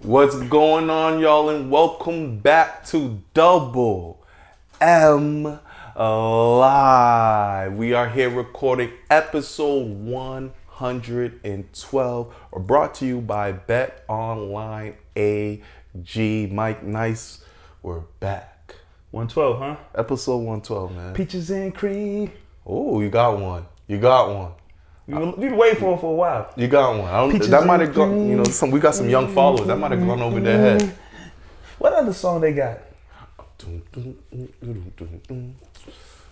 What's going on, y'all, and welcome back to Double M Live. We are here recording episode 112, brought to you by Bet Online AG. Mike Nice, we're back. 112, huh? Episode 112, man. Peaches and cream. Oh, you got one. You got one. We've been waiting for it for a while. You got one. Peaches That might have and gone. You know, we got some young followers. That might have gone over their head. What other song they got?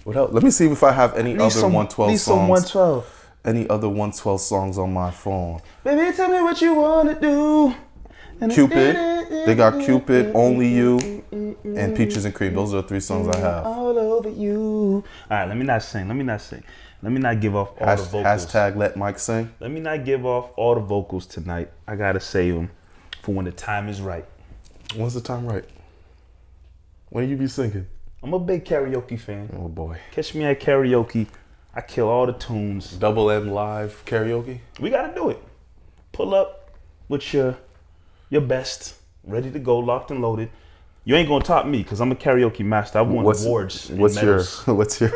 What else? Let me see if I have any other 112 songs. 112. Any other 112 songs on my phone? Baby, tell me what you wanna do. Cupid. They got Cupid, Only You, and Peaches and Cream. Those are the three songs I have. All over you. All right, let me not sing. Let me not give off all the vocals. Hashtag let Mike sing. Let me not give off all the vocals tonight. I gotta save them for when the time is right. When's the time right? When you be singing? I'm a big karaoke fan. Oh boy. Catch me at karaoke. I kill all the tunes. Double M Live karaoke? We gotta do it. Pull up with your best, ready to go, locked and loaded. You ain't gonna top me because I'm a karaoke master. I've won awards. What's your go-to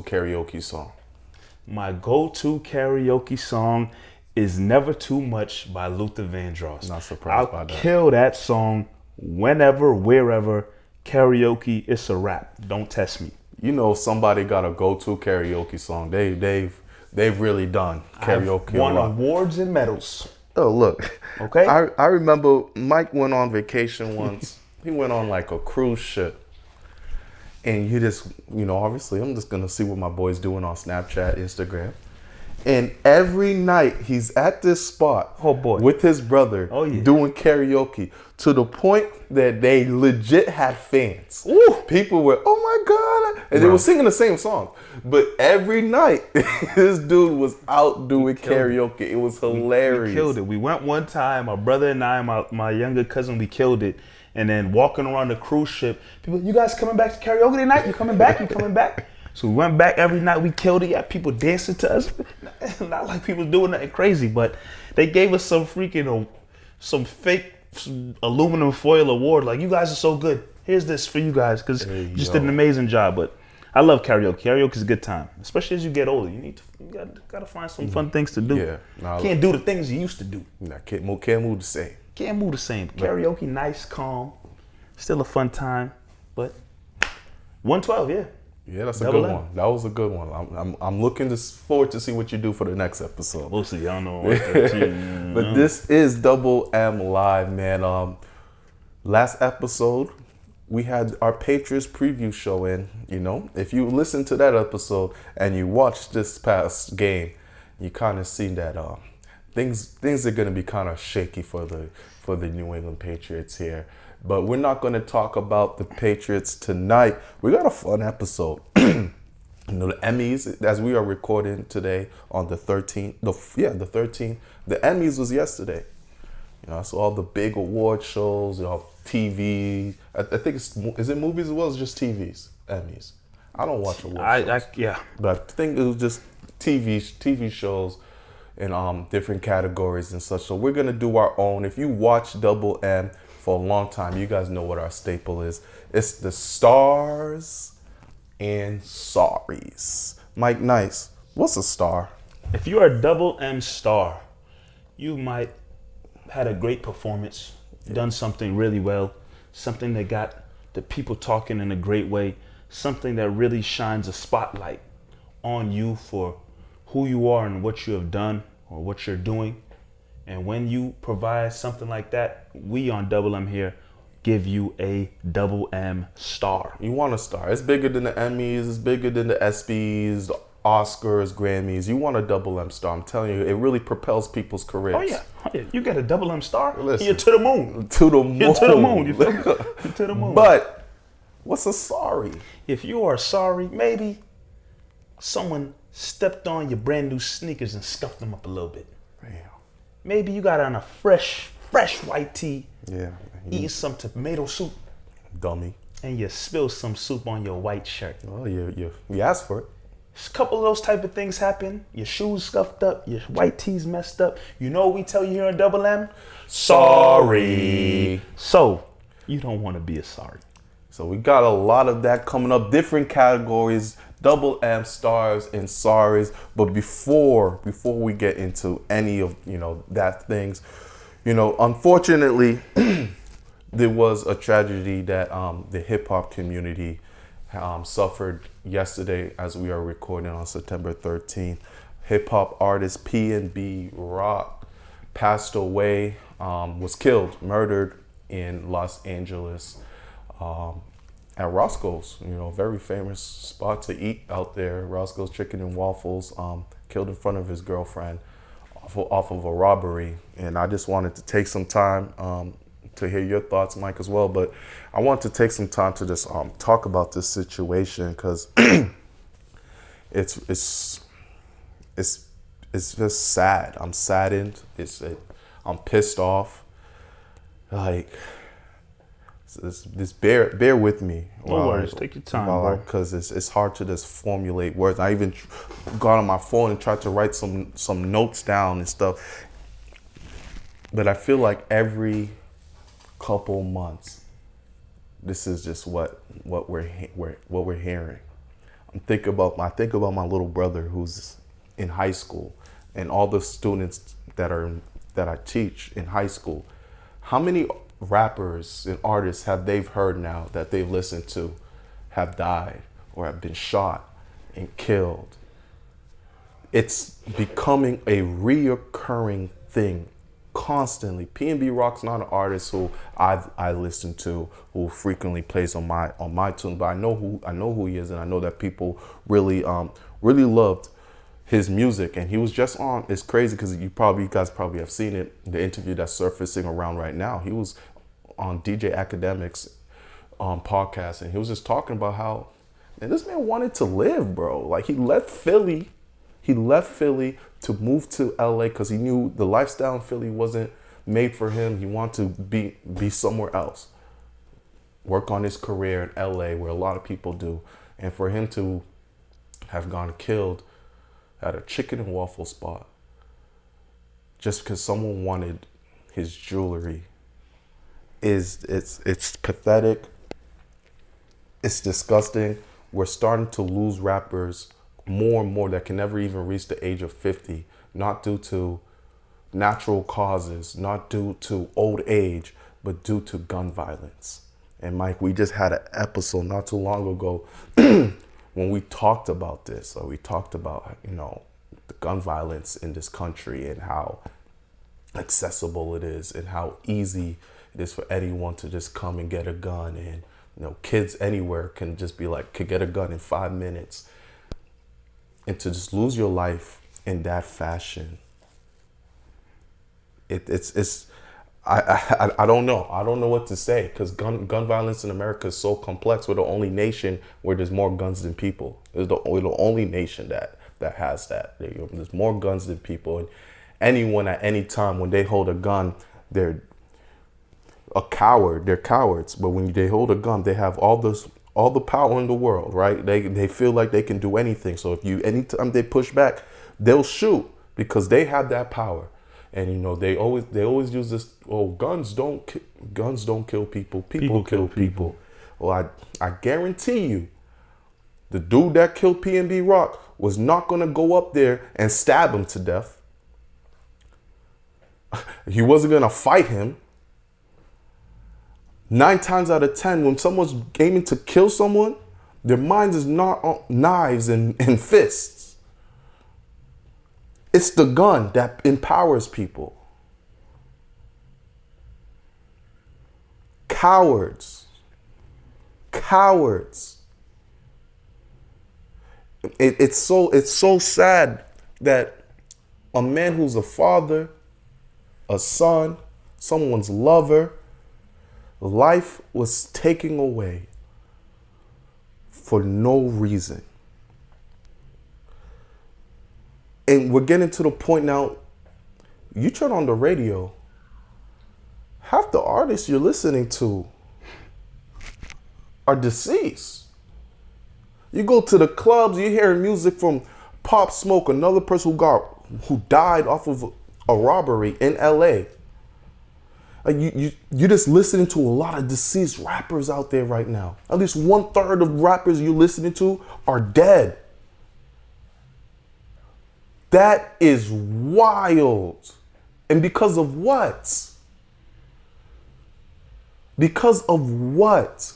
karaoke song? My go-to karaoke song is "Never Too Much" by Luther Vandross. Not surprised by I'll that. kill that song whenever, wherever. Karaoke, it's a rap. Don't test me. You know, if somebody got a go-to karaoke song, they've really done karaoke. I've won awards and medals. Oh, look. Okay. I remember Mike went on vacation once. He went on like a cruise ship. And you just, obviously I'm just going to see what my boy's doing on Snapchat, Instagram. And every night he's at this spot with his brother doing karaoke to the point that they legit had fans. Ooh. People were, oh my God. And they were singing the same song. But every night this dude was out doing karaoke. It was hilarious. We killed it. We went one time, my brother and I, my younger cousin, we killed it. And then walking around the cruise ship, people, you guys coming back to karaoke tonight? You coming back? You coming back? So we went back every night. We killed it. Yeah, people dancing to us. Not like people doing nothing crazy, but they gave us some fake aluminum foil award. Like, you guys are so good. Here's this for you guys because you just did an amazing job. But I love karaoke. Karaoke is a good time, especially as you get older. You gotta find some fun things to do. Yeah, can't do the things you used to do. Nah, can't move the same. Can't move the same. Karaoke, nice, calm, still a fun time. But 112, yeah. Yeah, that's a good one. That was a good one. I'm looking forward to see what you do for the next episode. We'll see. I don't know. But this is Double M Live, man. Last episode we had our Patriots preview show in. If you listen to that episode and you watched this past game, you kind of see that things are going to be kind of shaky for the New England Patriots here. But we're not going to talk about the Patriots tonight. We got a fun episode. The Emmys, as we are recording today on the 13th. The 13th. The Emmys was yesterday. So all the big award shows, TV. I think is it movies as well as just TVs? Emmys. I don't watch award shows. But I think it was just TV shows in different categories and such. So we're going to do our own. If you watch Double M for a long time, you guys know what our staple is. It's the stars and sorries. Mike Nice, what's a star? If you're a Double M star, you might had a great performance, done something really well, something that got the people talking in a great way, something that really shines a spotlight on you for who you are and what you have done or what you're doing. And when you provide something like that, we on Double M here give you a Double M star. You want a star. It's bigger than the Emmys. It's bigger than the ESPYs, the Oscars, Grammys. You want a Double M star. I'm telling you, it really propels people's careers. Oh, yeah. You get a Double M star, listen, you're to the moon. To the moon. You're to the moon. You feel me? You're to the moon. But what's a sorry? If you are sorry, maybe someone stepped on your brand new sneakers and scuffed them up a little bit. Damn. Maybe you got on a fresh white tee. Yeah. Eating some tomato soup. Dummy. And you spilled some soup on your white shirt. Well, you asked for it. A couple of those type of things happen. Your shoes scuffed up, your white tees messed up. You know what we tell you here on Double M? Sorry. So, you don't want to be a sorry. So we got a lot of that coming up, different categories, Double M stars and sorries. But before we get into any of, that things, unfortunately, there was a tragedy that the hip hop community suffered yesterday as we are recording on September 13th. Hip hop artist PNB Rock passed away, was killed, murdered in Los Angeles at Roscoe's, very famous spot to eat out there. Roscoe's Chicken and Waffles, killed in front of his girlfriend off of a robbery. And I just wanted to take some time to hear your thoughts, Mike, as well. But I want to take some time to just talk about this situation because it's just sad. I'm saddened. I'm pissed off. Like, this bear with me. No worries. Take your time, bro. Because it's hard to just formulate words. I even got on my phone and tried to write some notes down and stuff. But I feel like every couple months, this is just what we're hearing. I think about my little brother who's in high school, and all the students that I teach in high school. How many rappers and artists have they've heard now that they've listened to have died or have been shot and killed? It's becoming a reoccurring thing constantly. PNB Rock's not an artist who I listen to, who frequently plays on my tune, but I know who he is, and I know that people really loved his music. And he was just on, it's crazy because you guys probably have seen it, the interview that's surfacing around right now. He was on DJ Academics podcast, and he was just talking about how, man, this man wanted to live, bro. Like, he left Philly to move to LA because he knew the lifestyle in Philly wasn't made for him. He wanted to be somewhere else, work on his career in LA where a lot of people do. And for him to have gone killed at a chicken and waffle spot just because someone wanted his jewelry it's pathetic. It's disgusting. We're starting to lose rappers more and more that can never even reach the age of 50, not due to natural causes, not due to old age, but due to gun violence. And Mike, we just had an episode not too long ago when we talked about this, or we talked about, the gun violence in this country and how accessible it is and how easy it is for anyone to just come and get a gun. And, kids anywhere can get a gun in 5 minutes. And to just lose your life in that fashion, I don't know. I don't know what to say, because gun violence in America is so complex. We're the only nation where there's more guns than people. We're the only nation that has that. There's more guns than people. And anyone at any time, when they hold a gun, they're a coward. They're cowards. But when they hold a gun, they have all the power in the world, right? They feel like they can do anything. So anytime they push back, they'll shoot because they have that power. And they always use this. Oh, guns don't kill people. People kill people. Well, I guarantee you, the dude that killed PNB Rock was not gonna go up there and stab him to death. He wasn't gonna fight him. 9 times out of 10, when someone's aiming to kill someone, their mind is not on knives and fists. It's the gun that empowers people. Cowards. It's so sad that a man who's a father, a son, someone's lover, life was taken away for no reason. And we're getting to the point now, you turn on the radio, half the artists you're listening to are deceased. You go to the clubs, you hear music from Pop Smoke, another person who died off of a robbery in LA. Like you just listening to a lot of deceased rappers out there right now. At least 1/3 of rappers you're listening to are dead. That is wild. And because of what? Because of what?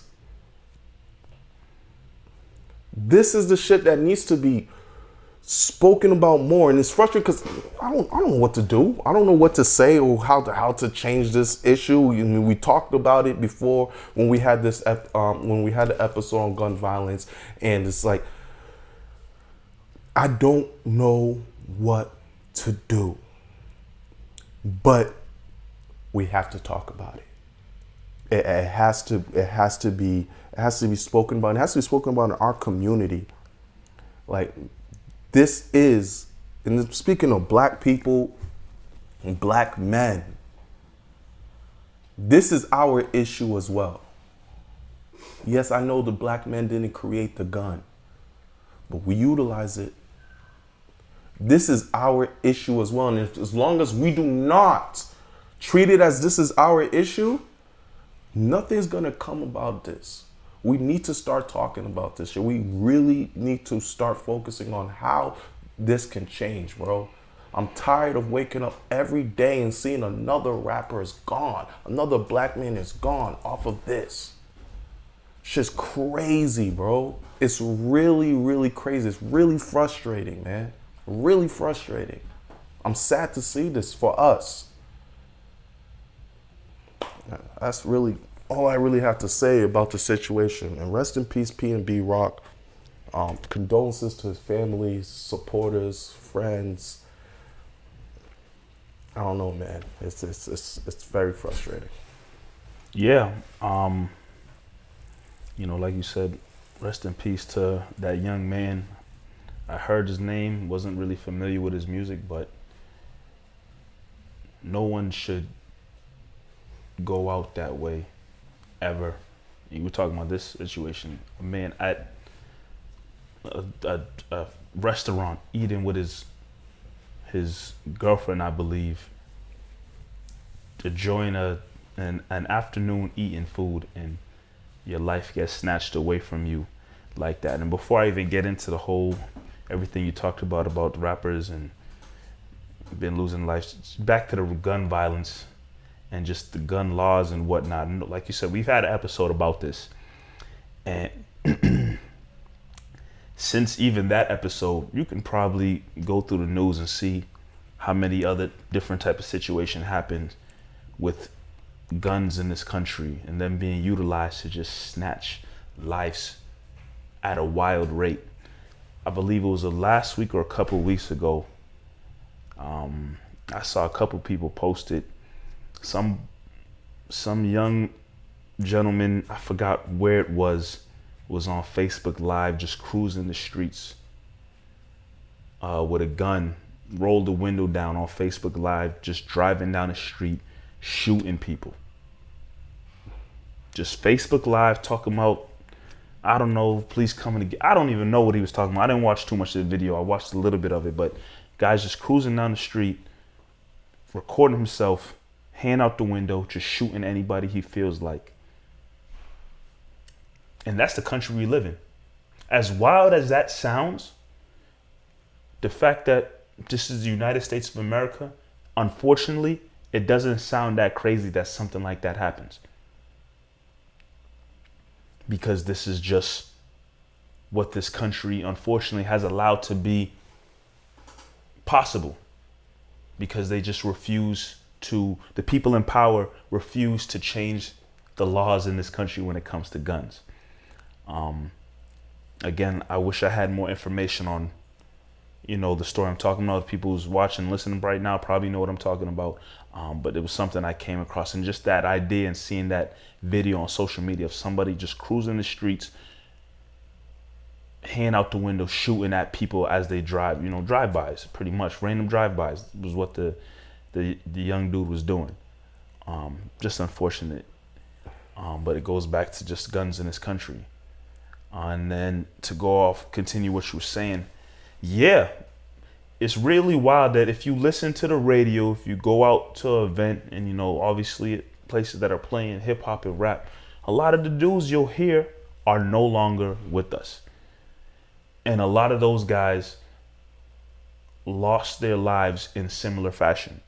This is the shit that needs to be spoken about more, and it's frustrating because I don't know what to do. I don't know what to say or how to change this issue. I mean, we talked about it before when we had the episode on gun violence, and it's like I don't know what to do, but we have to talk about it. It has to be spoken about. It has to be spoken about in our community. Like, this is, and speaking of black people and black men, this is our issue as well. Yes, I know the black men didn't create the gun, but we utilize it. This is our issue as well. And as long as we do not treat it as this is our issue, nothing's gonna come about this. We need to start talking about this shit. We really need to start focusing on how this can change, bro. I'm tired of waking up every day and seeing another rapper is gone. Another black man is gone off of this. Shit's crazy, bro. It's really, really crazy. It's really frustrating, man. Really frustrating. I'm sad to see this for us. That's really all I really have to say about the situation. And rest in peace, PNB Rock. Condolences to his family, supporters, friends. I don't know, man. It's very frustrating. Yeah. Like you said, rest in peace to that young man. I heard his name, wasn't really familiar with his music, but no one should go out that way ever. You were talking about this situation. A man at a restaurant eating with his girlfriend, I believe, to join an afternoon eating food, and your life gets snatched away from you like that. And before I even get into the whole everything you talked about rappers and been losing lives, back to the gun violence and just the gun laws and whatnot. Like you said, we've had an episode about this, and since even that episode, you can probably go through the news and see how many other different type of situation happened with guns in this country and them being utilized to just snatch lives at a wild rate. I believe it was last week or a couple of weeks ago. I saw a couple people post it. Some young gentleman, I forgot where it was on Facebook Live, just cruising the streets with a gun, rolled the window down on Facebook Live, just driving down the street, shooting people. Just Facebook Live talking about, I don't know, police coming to get, I don't even know what he was talking about. I didn't watch too much of the video. I watched a little bit of it, but guys just cruising down the street, recording himself, hand out the window, just shooting anybody he feels like. And that's the country we live in. As wild as that sounds, the fact that this is the United States of America, unfortunately, it doesn't sound that crazy that something like that happens. Because this is just what this country, unfortunately, has allowed to be possible. Because they just the people in power refuse to change the laws in this country when it comes to guns. Again, I wish I had more information on, the story I'm talking about. People who's watching, listening right now probably know what I'm talking about. But it was something I came across, and just that idea and seeing that video on social media of somebody just cruising the streets, hand out the window, shooting at people as they drive, drive-bys, pretty much random drive-bys was what the young dude was doing. Just unfortunate. But it goes back to just guns in this country. And then to go off, continue what you were saying. Yeah, it's really wild that if you listen to the radio, if you go out to an event, and obviously places that are playing hip hop and rap, a lot of the dudes you'll hear are no longer with us. And a lot of those guys lost their lives in similar fashion.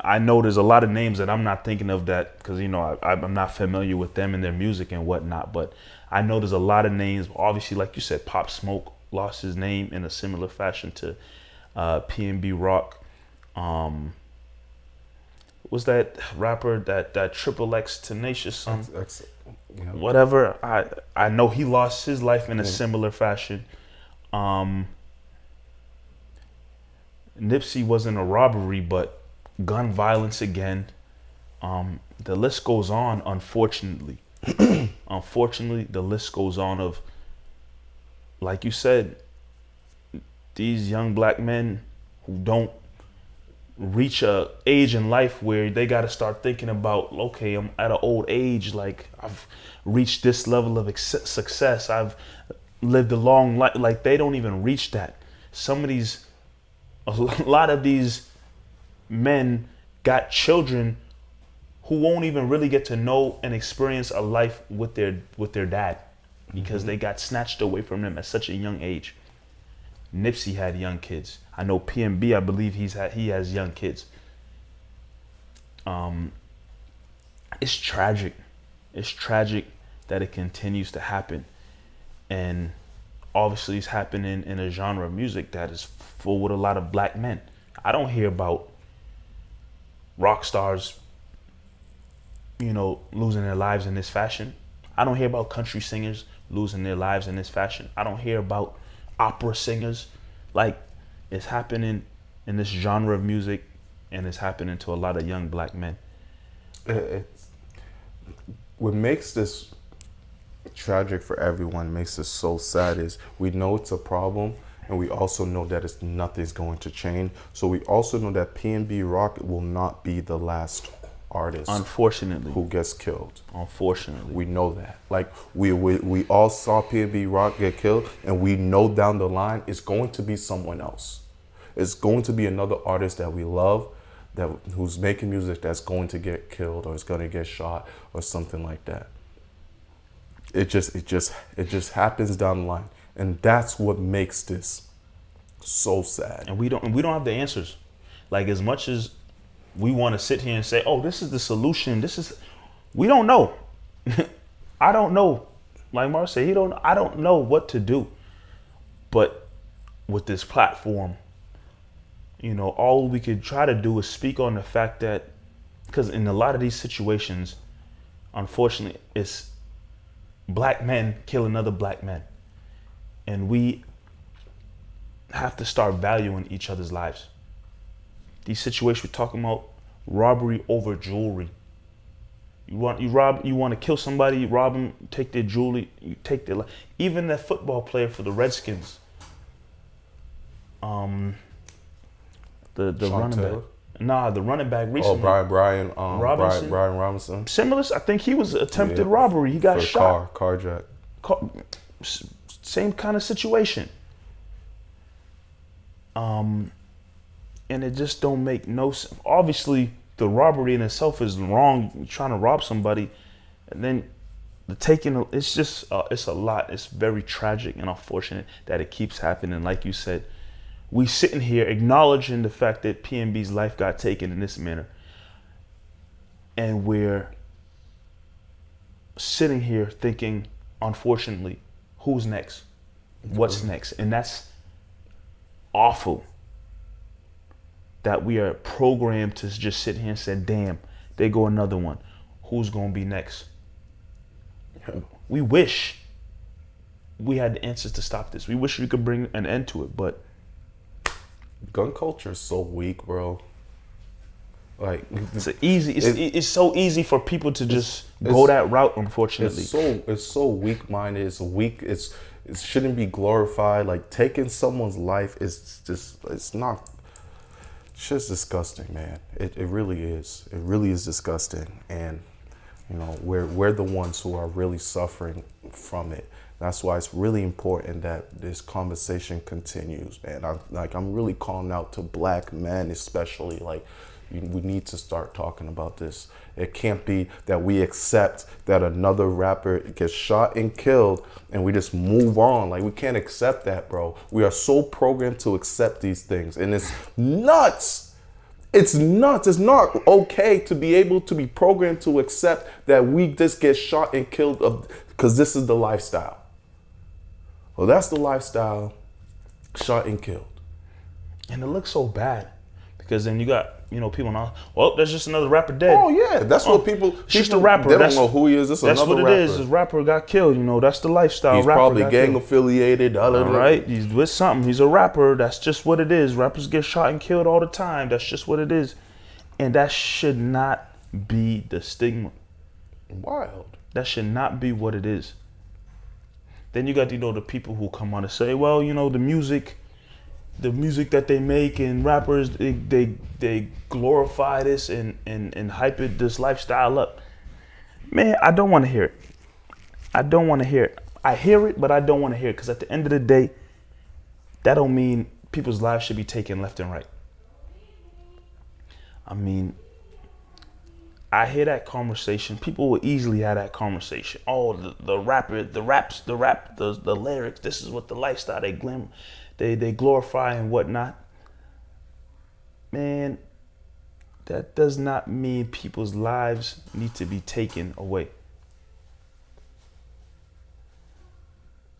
I know there's a lot of names that I'm not thinking of that because, I'm not familiar with them and their music and whatnot. But I know there's a lot of names. Obviously, like you said, Pop Smoke lost his name in a similar fashion to PNB Rock. Was that rapper that Triple X Tenacious son? Whatever. I know he lost his life in a similar fashion. Nipsey wasn't a robbery, but gun violence again. The list goes on, unfortunately. Unfortunately, the list goes on of, like you said, these young black men who don't reach a age in life where they got to start thinking about, okay, I'm at an old age, like I've reached this level of success, I've lived a long life. Like they don't even reach that. A lot of these men got children who won't even really get to know and experience a life with their dad because they got snatched away from them at such a young age. Nipsey had young kids. I know PNB, I believe he has young kids. It's tragic. It's tragic that it continues to happen. And obviously it's happening in a genre of music that is full with a lot of black men. I don't hear about rock stars, losing their lives in this fashion. I don't hear about country singers losing their lives in this fashion. I don't hear about opera singers. Like, it's happening in this genre of music, and it's happening to a lot of young black men. What makes this tragic for everyone, makes this so sad, is we know it's a problem, and we also know that nothing's going to change. So we also know that PNB Rock will not be the last artist, unfortunately, who gets killed. Unfortunately, we know that. Like we all saw PNB Rock get killed, and we know down the line it's going to be someone else. It's going to be another artist that we love, who's making music, that's going to get killed or is going to get shot or something like that. It just happens down the line, and that's what makes this so sad. And we don't have the answers. Like, as much as we want to sit here and say, "Oh, this is the solution," we don't know. I don't know. Like Mark said, I don't know what to do. But with this platform, all we could try to do is speak on the fact that, because in a lot of these situations, unfortunately, it's black men killing other black men. And we have to start valuing each other's lives. These situations we're talking about, robbery over jewelry. You want to kill somebody, you rob them, take their jewelry, you take their life. Even that football player for the Redskins, the running back. Nah, the running back recently. Oh, Brian Robinson. Similar, I think he was attempted robbery. He got shot. Carjack. Same kind of situation. And it just don't make no sense. Obviously, the robbery in itself is wrong. You're trying to rob somebody, and then the taking. It's just it's a lot. It's very tragic and unfortunate that it keeps happening. Like you said, we sitting here acknowledging the fact that PNB's life got taken in this manner, and we're sitting here thinking, unfortunately, who's next? What's next? And that's awful. That we are programmed to just sit here and say, damn, there go another one. Who's going to be next? Yeah. We wish we had the answers to stop this. We wish we could bring an end to it, but gun culture is so weak, bro. Like, it's so easy for people to just go that route, unfortunately. It's so weak-minded. It's weak. It shouldn't be glorified. Like, taking someone's life is just, it's just disgusting, man. It really is. It really is disgusting. And You know, we're the ones who are really suffering from it. That's why it's really important that this conversation continues, man. I'm really calling out to black men, especially. Like, we need to start talking about this. It can't be that we accept that another rapper gets shot and killed and we just move on. Like, we can't accept that, bro. We are so programmed to accept these things, and it's nuts. It's nuts. It's not okay to be able to be programmed to accept that we just get shot and killed because this is the lifestyle. Well, that's the lifestyle, shot and killed. And it looks so bad because then you got, people now, well, there's just another rapper dead. Oh, yeah. That's what people, just a rapper. They don't know who he is. That's another rapper. That's what it is. This rapper got killed. That's the lifestyle. He's rapper probably gang affiliated. All right. He's with something. He's a rapper. That's just what it is. Rappers get shot and killed all the time. That's just what it is. And that should not be the stigma. Wild. That should not be what it is. Then you got, the people who come on and say, well, the music that they make and rappers, they glorify this and hype it, this lifestyle up. Man, I don't want to hear it. I don't want to hear it. I hear it, but I don't want to hear it because at the end of the day, that don't mean people's lives should be taken left and right. I mean, I hear that conversation. People will easily have that conversation. Oh, the rapper, the lyrics. This is what the lifestyle they glorify and whatnot. Man, that does not mean people's lives need to be taken away.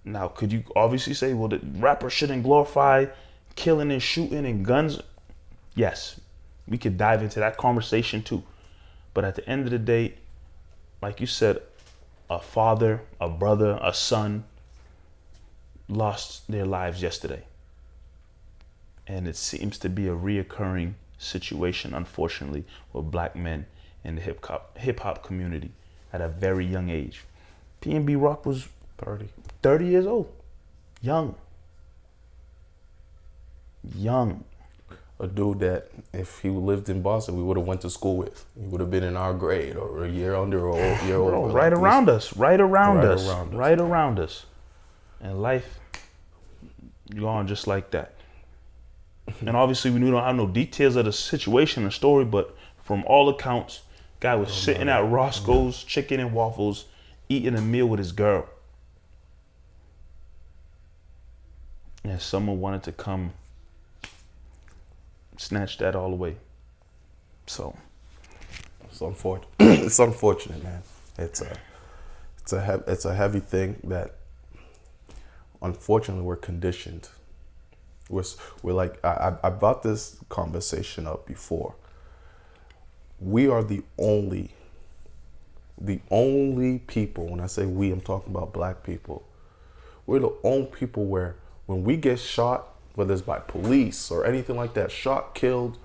Now, could you obviously say, well, the rapper shouldn't glorify killing and shooting and guns? Yes, we could dive into that conversation too. But at the end of the day, like you said, a father, a brother, a son lost their lives yesterday. And it seems to be a reoccurring situation, unfortunately, with black men in the hip hop community at a very young age. PNB Rock was 30 years old. Young. A dude that if he lived in Boston, we would have went to school with. He would have been in our grade or a year under or a year over. Right around us. And life gone just like that. And obviously we don't have no details of the situation or story, but from all accounts, guy was sitting at Roscoe's Chicken and Waffles, eating a meal with his girl. And someone wanted to come snatch that all away. So it's unfortunate. It's unfortunate, man. It's a heavy thing that unfortunately we're conditioned. We're like, I brought this conversation up before. We are the only people, when I say we, I'm talking about black people. We're the only people where when we get shot, whether it's by police or anything like that, shot, killed,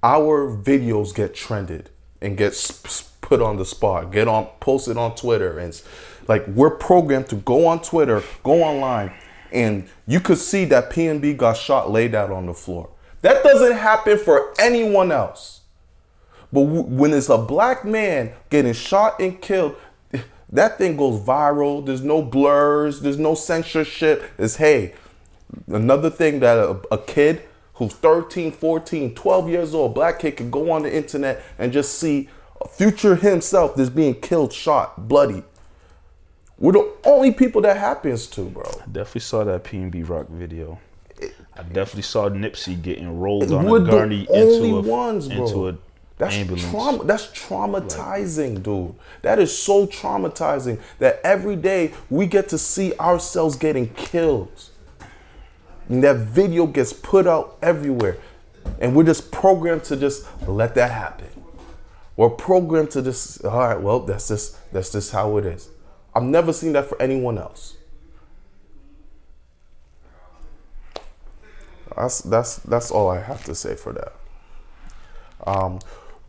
our videos get trended and get put on the spot, posted on Twitter. And like, we're programmed to go on Twitter, go online, and you could see that PNB got shot, laid out on the floor. That doesn't happen for anyone else. But when it's a black man getting shot and killed, that thing goes viral. There's no blurs. There's no censorship. It's, hey, another thing that a kid who's 13, 14, 12 years old, black kid, can go on the internet and just see future himself that's being killed, shot, bloody. We're the only people that happens to, bro. I definitely saw that PNB Rock video. I definitely saw Nipsey getting rolled on a gurney into an ambulance. That's traumatizing, dude. That is so traumatizing that every day we get to see ourselves getting killed. And that video gets put out everywhere. And we're just programmed to just let that happen. We're programmed to just, all right, well, that's just how it is. I've never seen that for anyone else. That's all I have to say for that.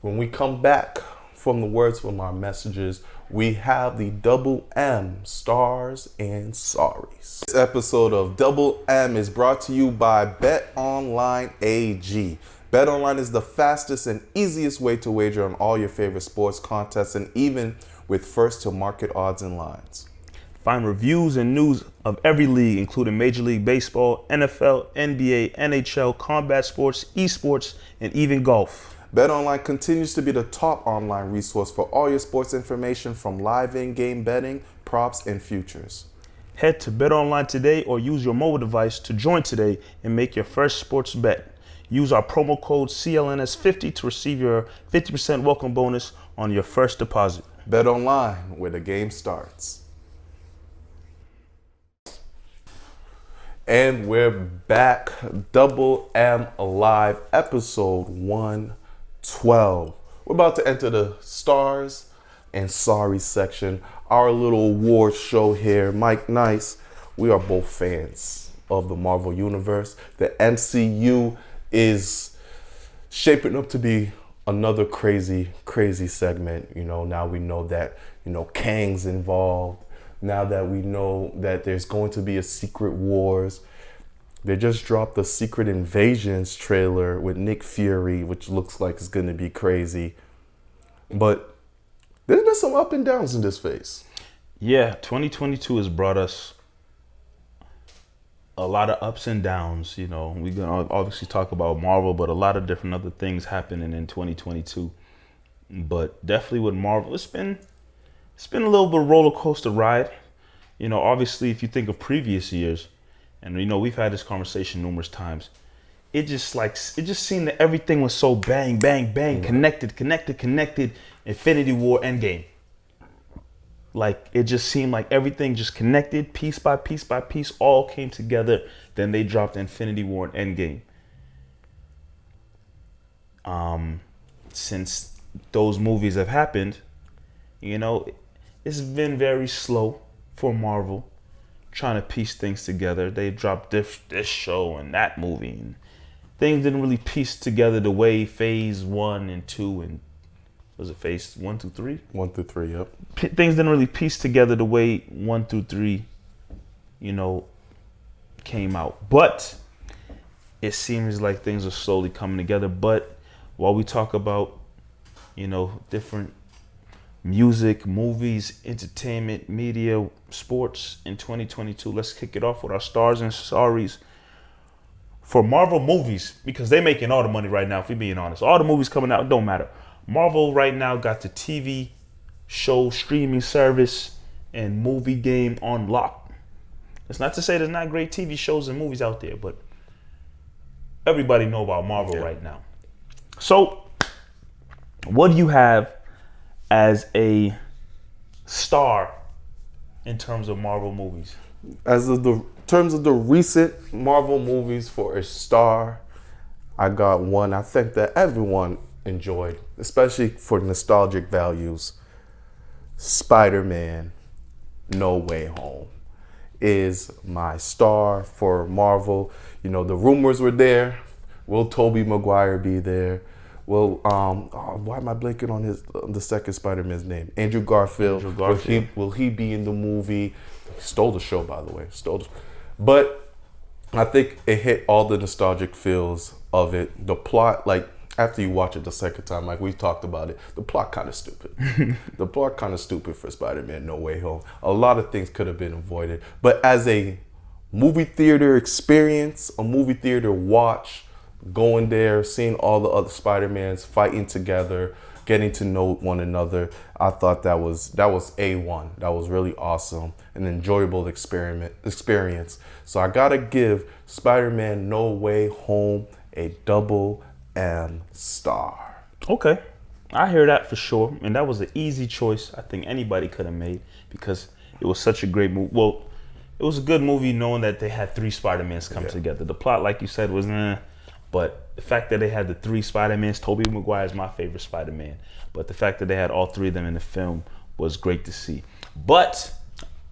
When we come back from the words from our messages, we have the Double M Stars and Sorries. This episode of Double M is brought to you by Bet Online AG. BetOnline is the fastest and easiest way to wager on all your favorite sports contests, and even with first-to-market odds and lines. Find reviews and news of every league, including Major League Baseball, NFL, NBA, NHL, combat sports, esports, and even golf. BetOnline continues to be the top online resource for all your sports information, from live in-game betting, props, and futures. Head to BetOnline today or use your mobile device to join today and make your first sports bet. Use our promo code CLNS50 to receive your 50% welcome bonus on your first deposit. BetOnline, where the game starts. And we're back. Double M Live, episode 112. We're about to enter the stars and sorry section. Our little award show here. Mike Nice, we are both fans of the Marvel Universe. The MCU is shaping up to be another crazy segment. Now we know that, Kang's involved. Now that we know that there's going to be a Secret Wars. They just dropped the Secret Invasions trailer with Nick Fury, which looks like it's going to be crazy. But there's been some up and downs in this phase. Yeah, 2022 has brought us a lot of ups and downs. We're going to obviously talk about Marvel, but a lot of different other things happening in 2022. But definitely with Marvel, it's been a little bit of a roller coaster ride. Obviously, if you think of previous years, and we've had this conversation numerous times, it just seemed that everything was so bang, bang, bang, connected. Infinity War, Endgame. Like, it just seemed like everything just connected, piece by piece by piece, all came together. Then they dropped Infinity War and Endgame. Since those movies have happened, it's been very slow for Marvel trying to piece things together. They dropped this show and that movie, and things didn't really piece together the way phase 1 and 2 and was it phase 1 through 3? 1 through 3, yep. Things didn't really piece together the way 1 through 3, came out. But it seems like things are slowly coming together. But while we talk about, different music, movies, entertainment, media, sports in 2022, let's kick it off with our stars and sorries for Marvel movies, because they're making all the money right now, if we're being honest. All the movies coming out, don't matter. Marvel right now got the TV show, streaming service, and movie game on lock. It's not to say there's not great TV shows and movies out there, but everybody know about Marvel right now. So, what do you have as a star in terms of Marvel movies? Terms of the recent Marvel movies, for a star, I got one I think that everyone enjoyed, especially for nostalgic values. Spider-Man No Way Home is my star for Marvel. The rumors were there. Will Tobey Maguire be there? Why am I blanking on the second Spider-Man's name? Andrew Garfield. Will he be in the movie? He stole the show, by the way. But I think it hit all the nostalgic feels of it. The plot, like, after you watch it the second time, like we've talked about it, the plot kind of stupid. The plot kind of stupid for Spider-Man No Way Home. A lot of things could have been avoided. But as a movie theater experience, a movie theater watch, going there, seeing all the other Spider-Mans fighting together, getting to know one another, I thought that was A1. That was really awesome, an enjoyable experience. So I gotta give Spider-Man No Way Home a double M star. Okay, I hear that for sure, and that was an easy choice I think anybody could have made, because it was such a great movie. Well, it was a good movie knowing that they had 3 Spider-Mans come together. The plot, like you said, was but the fact that they had the 3 Spider-Mans, Tobey Maguire is my favorite Spider-Man, but the fact that they had all 3 of them in the film was great to see. But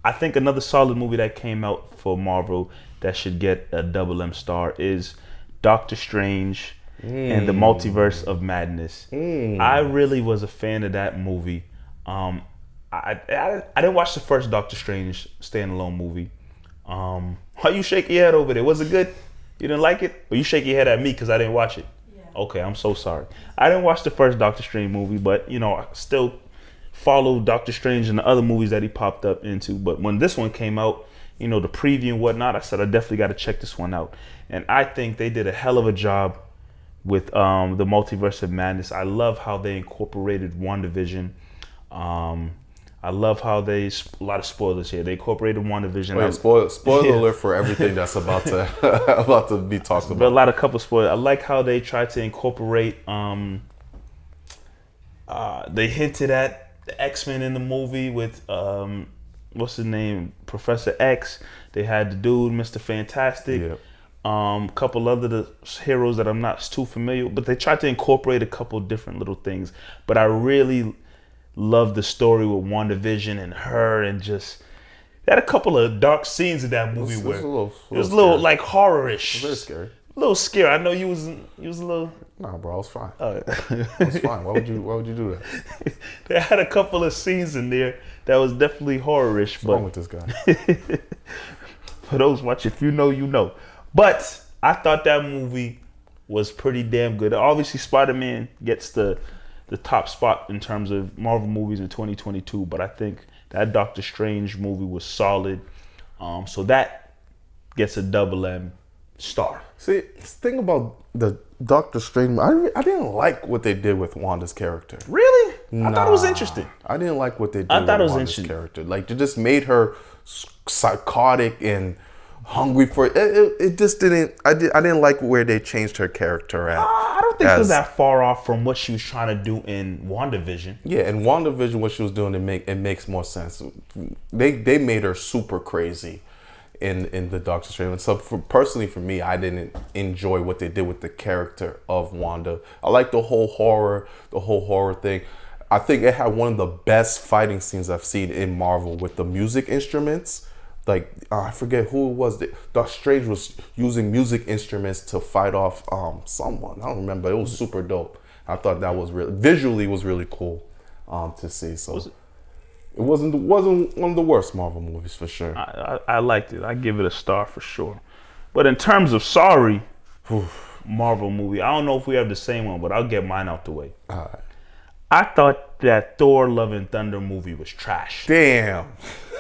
I think another solid movie that came out for Marvel that should get a double M star is Doctor Strange and the Multiverse of Madness. I really was a fan of that movie. I didn't watch the first Doctor Strange standalone movie. Why you shaking your head over there? Was it good? You didn't like it? Or you shake your head at me because I didn't watch it? Yeah. Okay, I'm so sorry. I didn't watch the first Doctor Strange movie, but you know, I still follow Doctor Strange and the other movies that he popped up into. But when this one came out, you know, the preview and whatnot, I said I definitely got to check this one out. And I think they did a hell of a job with the Multiverse of Madness. I love how they incorporated WandaVision. I love how they, a lot of spoilers here. They incorporated WandaVision. Wait, spoiler alert for everything that's about to about to be talked But a about. lot of couple spoilers. I like how they tried to incorporate. They hinted at the X-Men in the movie with what's his name, Professor X. They had the dude, Mr. Fantastic. Yeah. Couple other heroes that I'm not too familiar with, but they tried to incorporate a couple different little things. But I really love the story with WandaVision and her, and just they had a couple of dark scenes in that movie where it was a little like horror-ish. Very scary. A little scary. I know you was a little. Nah, bro, I was fine. I was fine. Why would you do that? They had a couple of scenes in there that was definitely horror-ish. What's wrong with this guy? For those watch, if you know, you know. But I thought that movie was pretty damn good. Obviously, Spider-Man gets the top spot in terms of Marvel movies in 2022. But I think that Doctor Strange movie was solid. So that gets a double M star. See, the thing about the Doctor Strange, I didn't like what they did with Wanda's character. Really? I thought it was interesting. I didn't like what they did I thought it with was Wanda's interesting. character. Like, they just made her psychotic and hungry for it. It just didn't. I didn't like where they changed her character at. I don't think it was that far off from what she was trying to do in WandaVision. Yeah, in WandaVision, what she was doing, it makes more sense. They made her super crazy in the Doctor Strange. And so personally for me, I didn't enjoy what they did with the character of Wanda. I like the whole horror thing. I think it had one of the best fighting scenes I've seen in Marvel with the music instruments. Like, I forget who it was. Doctor Strange was using music instruments to fight off someone. I don't remember. It was super dope. I thought that was visually was really cool to see. So it wasn't one of the worst Marvel movies for sure. I liked it. I give it a star for sure. But in terms of sorry, Marvel movie, I don't know if we have the same one, but I'll get mine out the way. All right. I thought that Thor Love and Thunder movie was trash. Damn.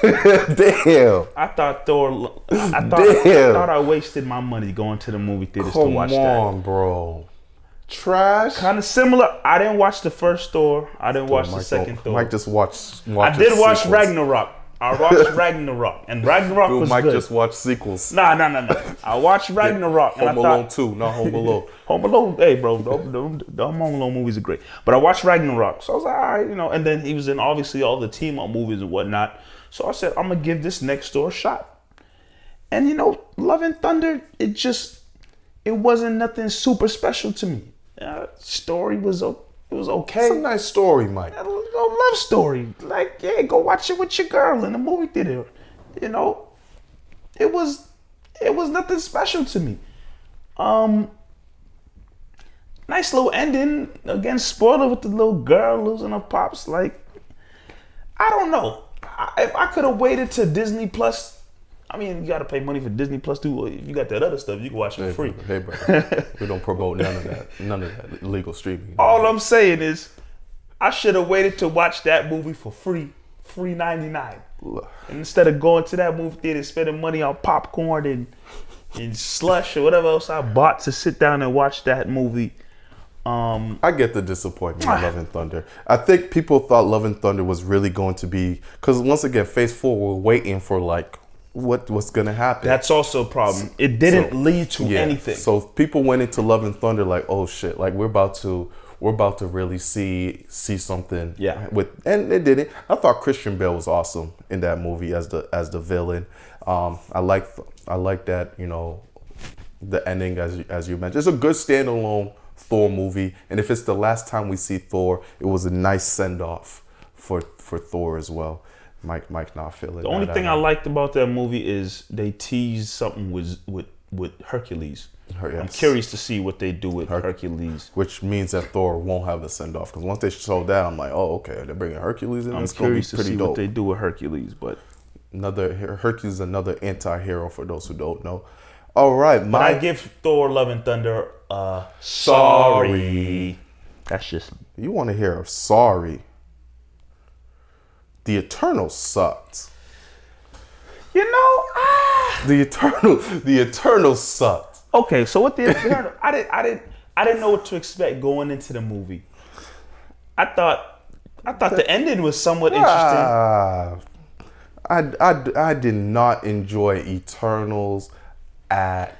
Damn. I thought I thought I wasted my money going to the movie theaters to watch that. Come on, bro. Trash. Kind of similar. I didn't watch the first Thor. I didn't watch the second Thor. Mike just watch I did watch sequels. Ragnarok. I watched Ragnarok, and Ragnarok Dude, was Mike good. just watched sequels. Nah. I watched Ragnarok, and I Home Alone thought 2, not Home Alone. Home Alone. Hey, bro, the Home Alone movies are great. But I watched Ragnarok, so I was like, all right, you know. And then he was in obviously all the team-up movies and whatnot. So I said, I'm gonna give this next door a shot. And you know, Love and Thunder, it wasn't nothing super special to me. Story was okay. It's a nice story, Mike. A little love story. Like, yeah, go watch it with your girl in the movie theater. You know, it was nothing special to me. Nice little ending. Again, spoiler with the little girl losing her pops. Like, I don't know. If I could have waited to Disney Plus, I mean, you got to pay money for Disney Plus too. If you got that other stuff, you can watch it for free. Hey, bro. We don't promote none of that illegal streaming. All I'm saying is, I should have waited to watch that movie for free $99. And instead of going to that movie theater, spending money on popcorn and slush or whatever else I bought to sit down and watch that movie. I get the disappointment in Love and Thunder. I think people thought Love and Thunder was really going to be, because once again, Phase 4, we're waiting for like what's gonna happen. That's also a problem. It didn't lead to anything. So people went into Love and Thunder like, oh shit, like we're about to really see something. Yeah. And they didn't. I thought Christian Bale was awesome in that movie as the villain. I like that, you know, the ending as you mentioned. It's a good standalone Thor movie, and if it's the last time we see Thor, it was a nice send off for Thor as well. Mike not feeling. The only thing I liked about that movie is they teased something with Hercules. Yes. I'm curious to see what they do with Hercules. Which means that Thor won't have the send off, because once they show that, I'm like, oh okay, they're bringing Hercules in. I'm It's gonna be curious to pretty see dope. what they do with Hercules, but Hercules is another anti-hero for those who don't know. All right, But I give Thor: Love and Thunder sorry. That's just You want to hear a sorry? The Eternals sucked. The Eternals sucked. Okay, so with the Eternals, I didn't know what to expect going into the movie. I thought the ending was somewhat interesting. I did not enjoy Eternals at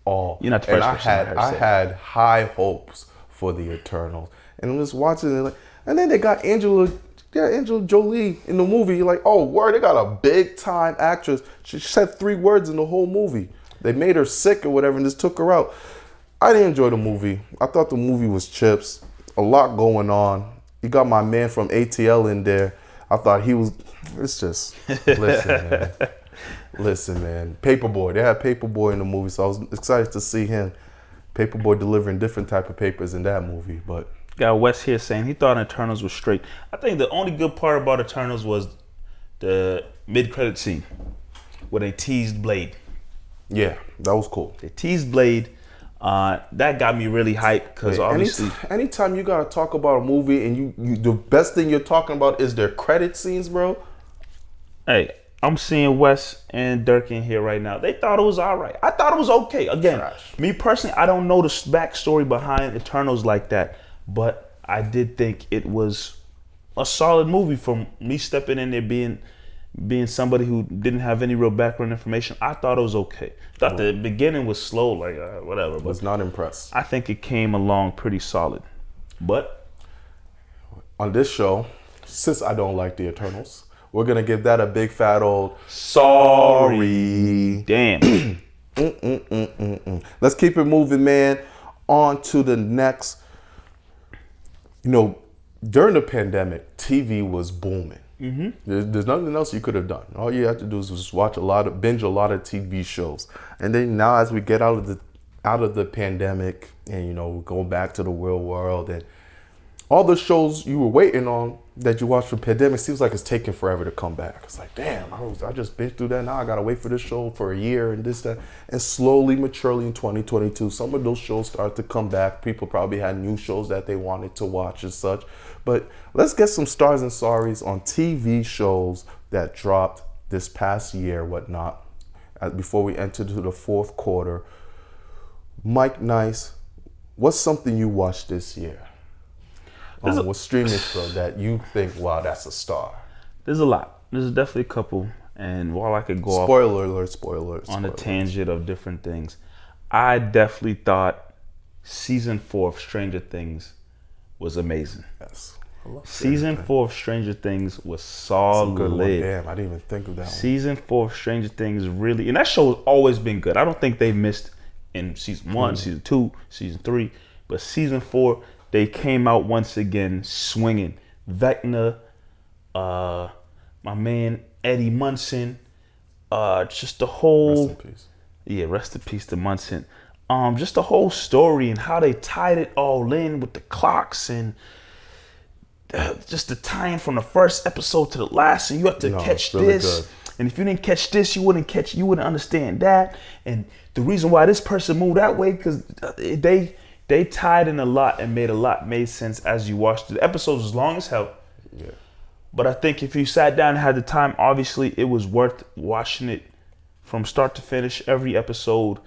all. You're not the first person I had high hopes for the Eternals, and I'm just watching it, and then they got Angela Jolie in the movie. You're like, oh, word, they got a big time actress. She said 3 words in the whole movie. They made her sick or whatever and just took her out. I didn't enjoy the movie. I thought the movie was chips. A lot going on. You got my man from ATL in there. I thought he was. It's just listen, man. Paperboy. They had Paperboy in the movie, so I was excited to see him. Paperboy delivering different type of papers in that movie, but. Got Wes here saying he thought Eternals was straight. I think the only good part about Eternals was the mid-credit scene where they teased Blade. Yeah, that was cool. They teased Blade. That got me really hyped because obviously, anytime you gotta talk about a movie and you the best thing you're talking about is their credit scenes, bro. Hey, I'm seeing Wes and Dirk in here right now. They thought it was all right. I thought it was okay. Again, me personally, I don't know the backstory behind Eternals like that. But I did think it was a solid movie from me stepping in there being somebody who didn't have any real background information. I thought it was okay. Thought the beginning was slow, like whatever. But was not impressed. I think it came along pretty solid. But on this show, since I don't like the Eternals, we're gonna give that a big fat old sorry. Damn. Let's keep it moving, man. On to the next. During the pandemic, TV was booming. Mm-hmm. There's nothing else you could have done. All you have to do is just binge a lot of TV shows. And then now, as we get out of the pandemic, and go back to the real world, and all the shows you were waiting on that you watched for pandemic seems like it's taking forever to come back. It's like, damn, I just binged through that. Now I gotta wait for this show for a year and this, that. And slowly, maturely in 2022, some of those shows start to come back. People probably had new shows that they wanted to watch and such. But let's get some stars and sorries on TV shows that dropped this past year, whatnot, before we enter to the fourth quarter. Mike Nice, what's something you watched this year? What streaming show that you think, wow, that's a star? There's a lot. There's definitely a couple. And while I could go spoiler alert on a tangent of different things, I definitely thought season 4 of Stranger Things was amazing. Yes. Season 4 of Stranger Things was solid. Good one. Damn, I didn't even think of that one. Season 4 of Stranger Things really, and that show has always been good. I don't think they missed in season 1, season 2, season 3, but season 4, they came out once again swinging. Vecna, my man Eddie Munson, just the whole. Rest in peace. Yeah, rest in peace to Munson. Just the whole story and how they tied it all in with the clocks and just the tie-in from the first episode to the last. And you have to catch really this. Good. And if you didn't catch this, you wouldn't understand that. And the reason why this person moved that way because they tied in a lot and made sense as you watched it. The episode was long as hell. Yeah. But I think if you sat down and had the time, obviously it was worth watching it from start to finish, every episode.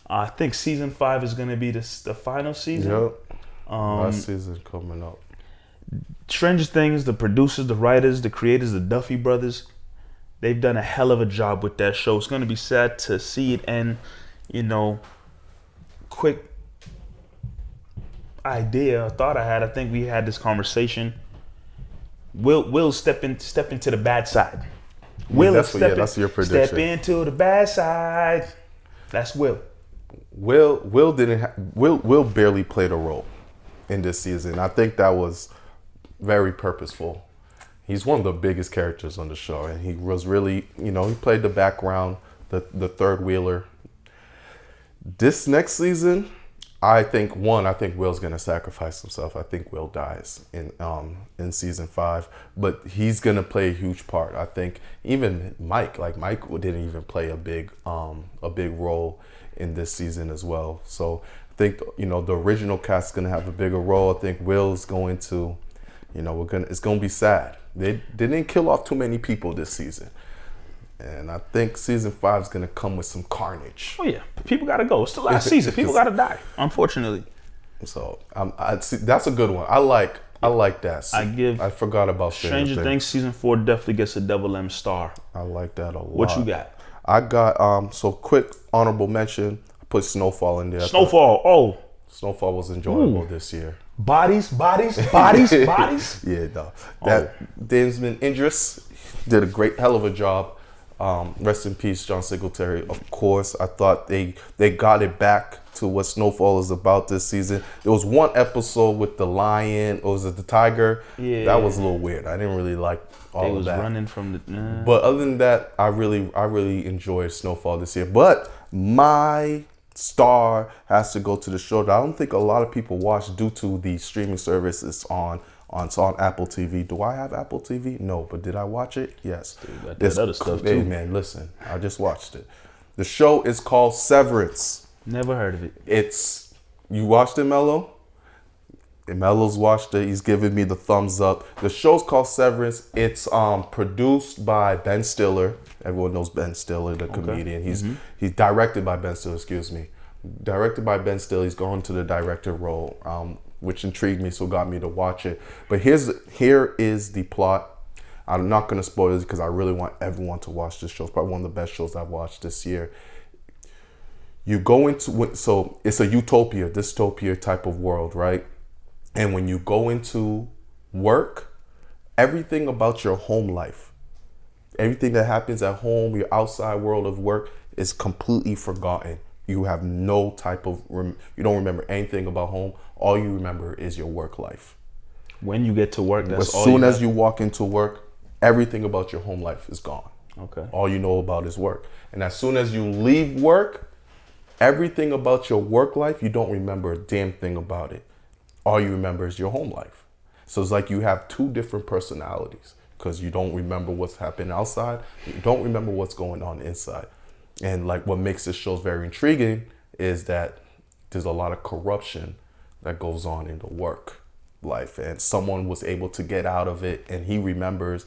I think season 5 is going to be the final season. Yep. Last season coming up. Stranger Things, the producers, the writers, the creators, the Duffy brothers, they've done a hell of a job with that show. It's going to be sad to see it end, quick thought I had. I think we had this conversation. Will step into the bad side. That's your prediction. Step into the bad side. That's Will. Will barely played a role in this season. I think that was very purposeful. He's one of the biggest characters on the show, and he was really, he played the background, the third wheeler. This next season, I think Will's gonna sacrifice himself. I think Will dies in season 5, but he's gonna play a huge part. I think even Mike didn't even play a big role in this season as well. So I think the original cast is gonna have a bigger role. I think Will's going to, it's gonna be sad. They didn't kill off too many people this season. And I think season 5 is gonna come with some carnage. Oh yeah, people gotta go. It's the last season. People gotta die, unfortunately. So I see, that's a good one. I like that. I forgot about Stranger Things season 4 definitely gets a double M star. I like that a lot. What you got? I got so quick honorable mention. I put Snowfall in there. Snowfall was enjoyable this year. Bodies. Yeah, no. Damon Idris did a hell of a job. Rest in peace, John Singletary. Of course, I thought they got it back to what Snowfall is about this season. There was one episode with the lion, or was it the tiger? Yeah, that was a little weird. I didn't really like all of that. They was running from the. But other than that, I really enjoyed Snowfall this year. But my star has to go to the show that I don't think a lot of people watch due to the streaming service it's on Apple TV. Do I have Apple TV? No, but did I watch it? Yes. Dude, that other stuff too. Hey man, listen, I just watched it. The show is called Severance. Never heard of it. You watched it, Mello? And Mello's watched it. He's giving me the thumbs up. The show's called Severance. It's produced by Ben Stiller. Everyone knows Ben Stiller, the comedian. He's directed by Ben Stiller. Excuse me. Directed by Ben Stiller. He's going to the director role. Which intrigued me, so got me to watch it. But here is the plot. I'm not going to spoil this because I really want everyone to watch this show. It's probably one of the best shows I've watched this year. You go into, so it's a dystopia type of world, right? And when you go into work, everything about your home life, everything that happens at home, your outside world of work is completely forgotten. You have no type of, you don't remember anything about home. All you remember is your work life. When you get to work, that's all. As soon as you walk into work, everything about your home life is gone. Okay. All you know about is work. And as soon as you leave work, everything about your work life, you don't remember a damn thing about it. All you remember is your home life. So it's like you have two different personalities because you don't remember what's happening outside. You don't remember what's going on inside. And like what makes this show very intriguing is that there's a lot of corruption that goes on in the work life, and someone was able to get out of it, and he remembers.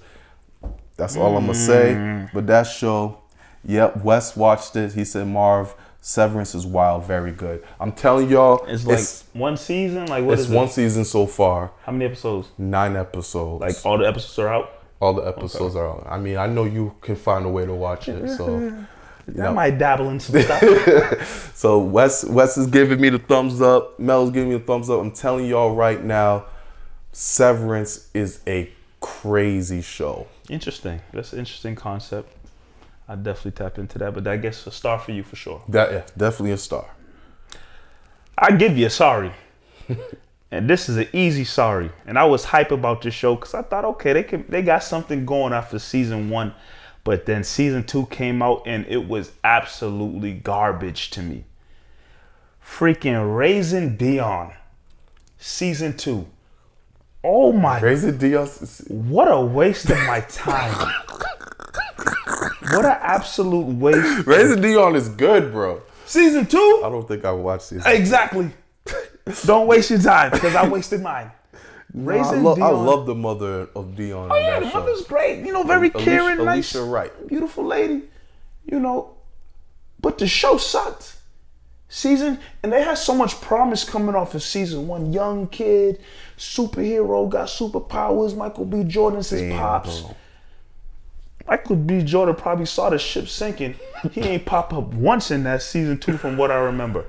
That's all I'm gonna say. But that show, yep, Wes watched it. He said, Marv, Severance is wild, very good. I'm telling y'all, it's like one season. Like what is it? It's one season so far. How many episodes? 9 episodes. Like all the episodes are out. All the episodes are out. I mean, I know you can find a way to watch it, so. I might dabble in some stuff. So Wes is giving me the thumbs up. Mel's giving me the thumbs up. I'm telling y'all right now, Severance is a crazy show. Interesting. That's an interesting concept. I definitely tap into that, but that gets a star for you for sure. Definitely a star. I give you a sorry. And this is an easy sorry. And I was hype about this show because I thought, okay, they got something going after season 1. But then season 2 came out and it was absolutely garbage to me. Freaking Raising Dion. Season 2. Oh my. Raising Dion. What a waste of my time. What an absolute waste. Raising Dion is good, bro. Season 2? I don't think I watched season 2. Exactly. Don't waste your time because I wasted mine. I love the mother of Dion. Oh yeah, the mother's great. Very caring, nice, Alicia Wright, beautiful lady. But the show sucked. And they had so much promise coming off of season 1. Young kid, superhero, got superpowers. Michael B. Jordan's his pops. Bro. Michael B. Jordan probably saw the ship sinking. He ain't pop up once in that season 2, from what I remember.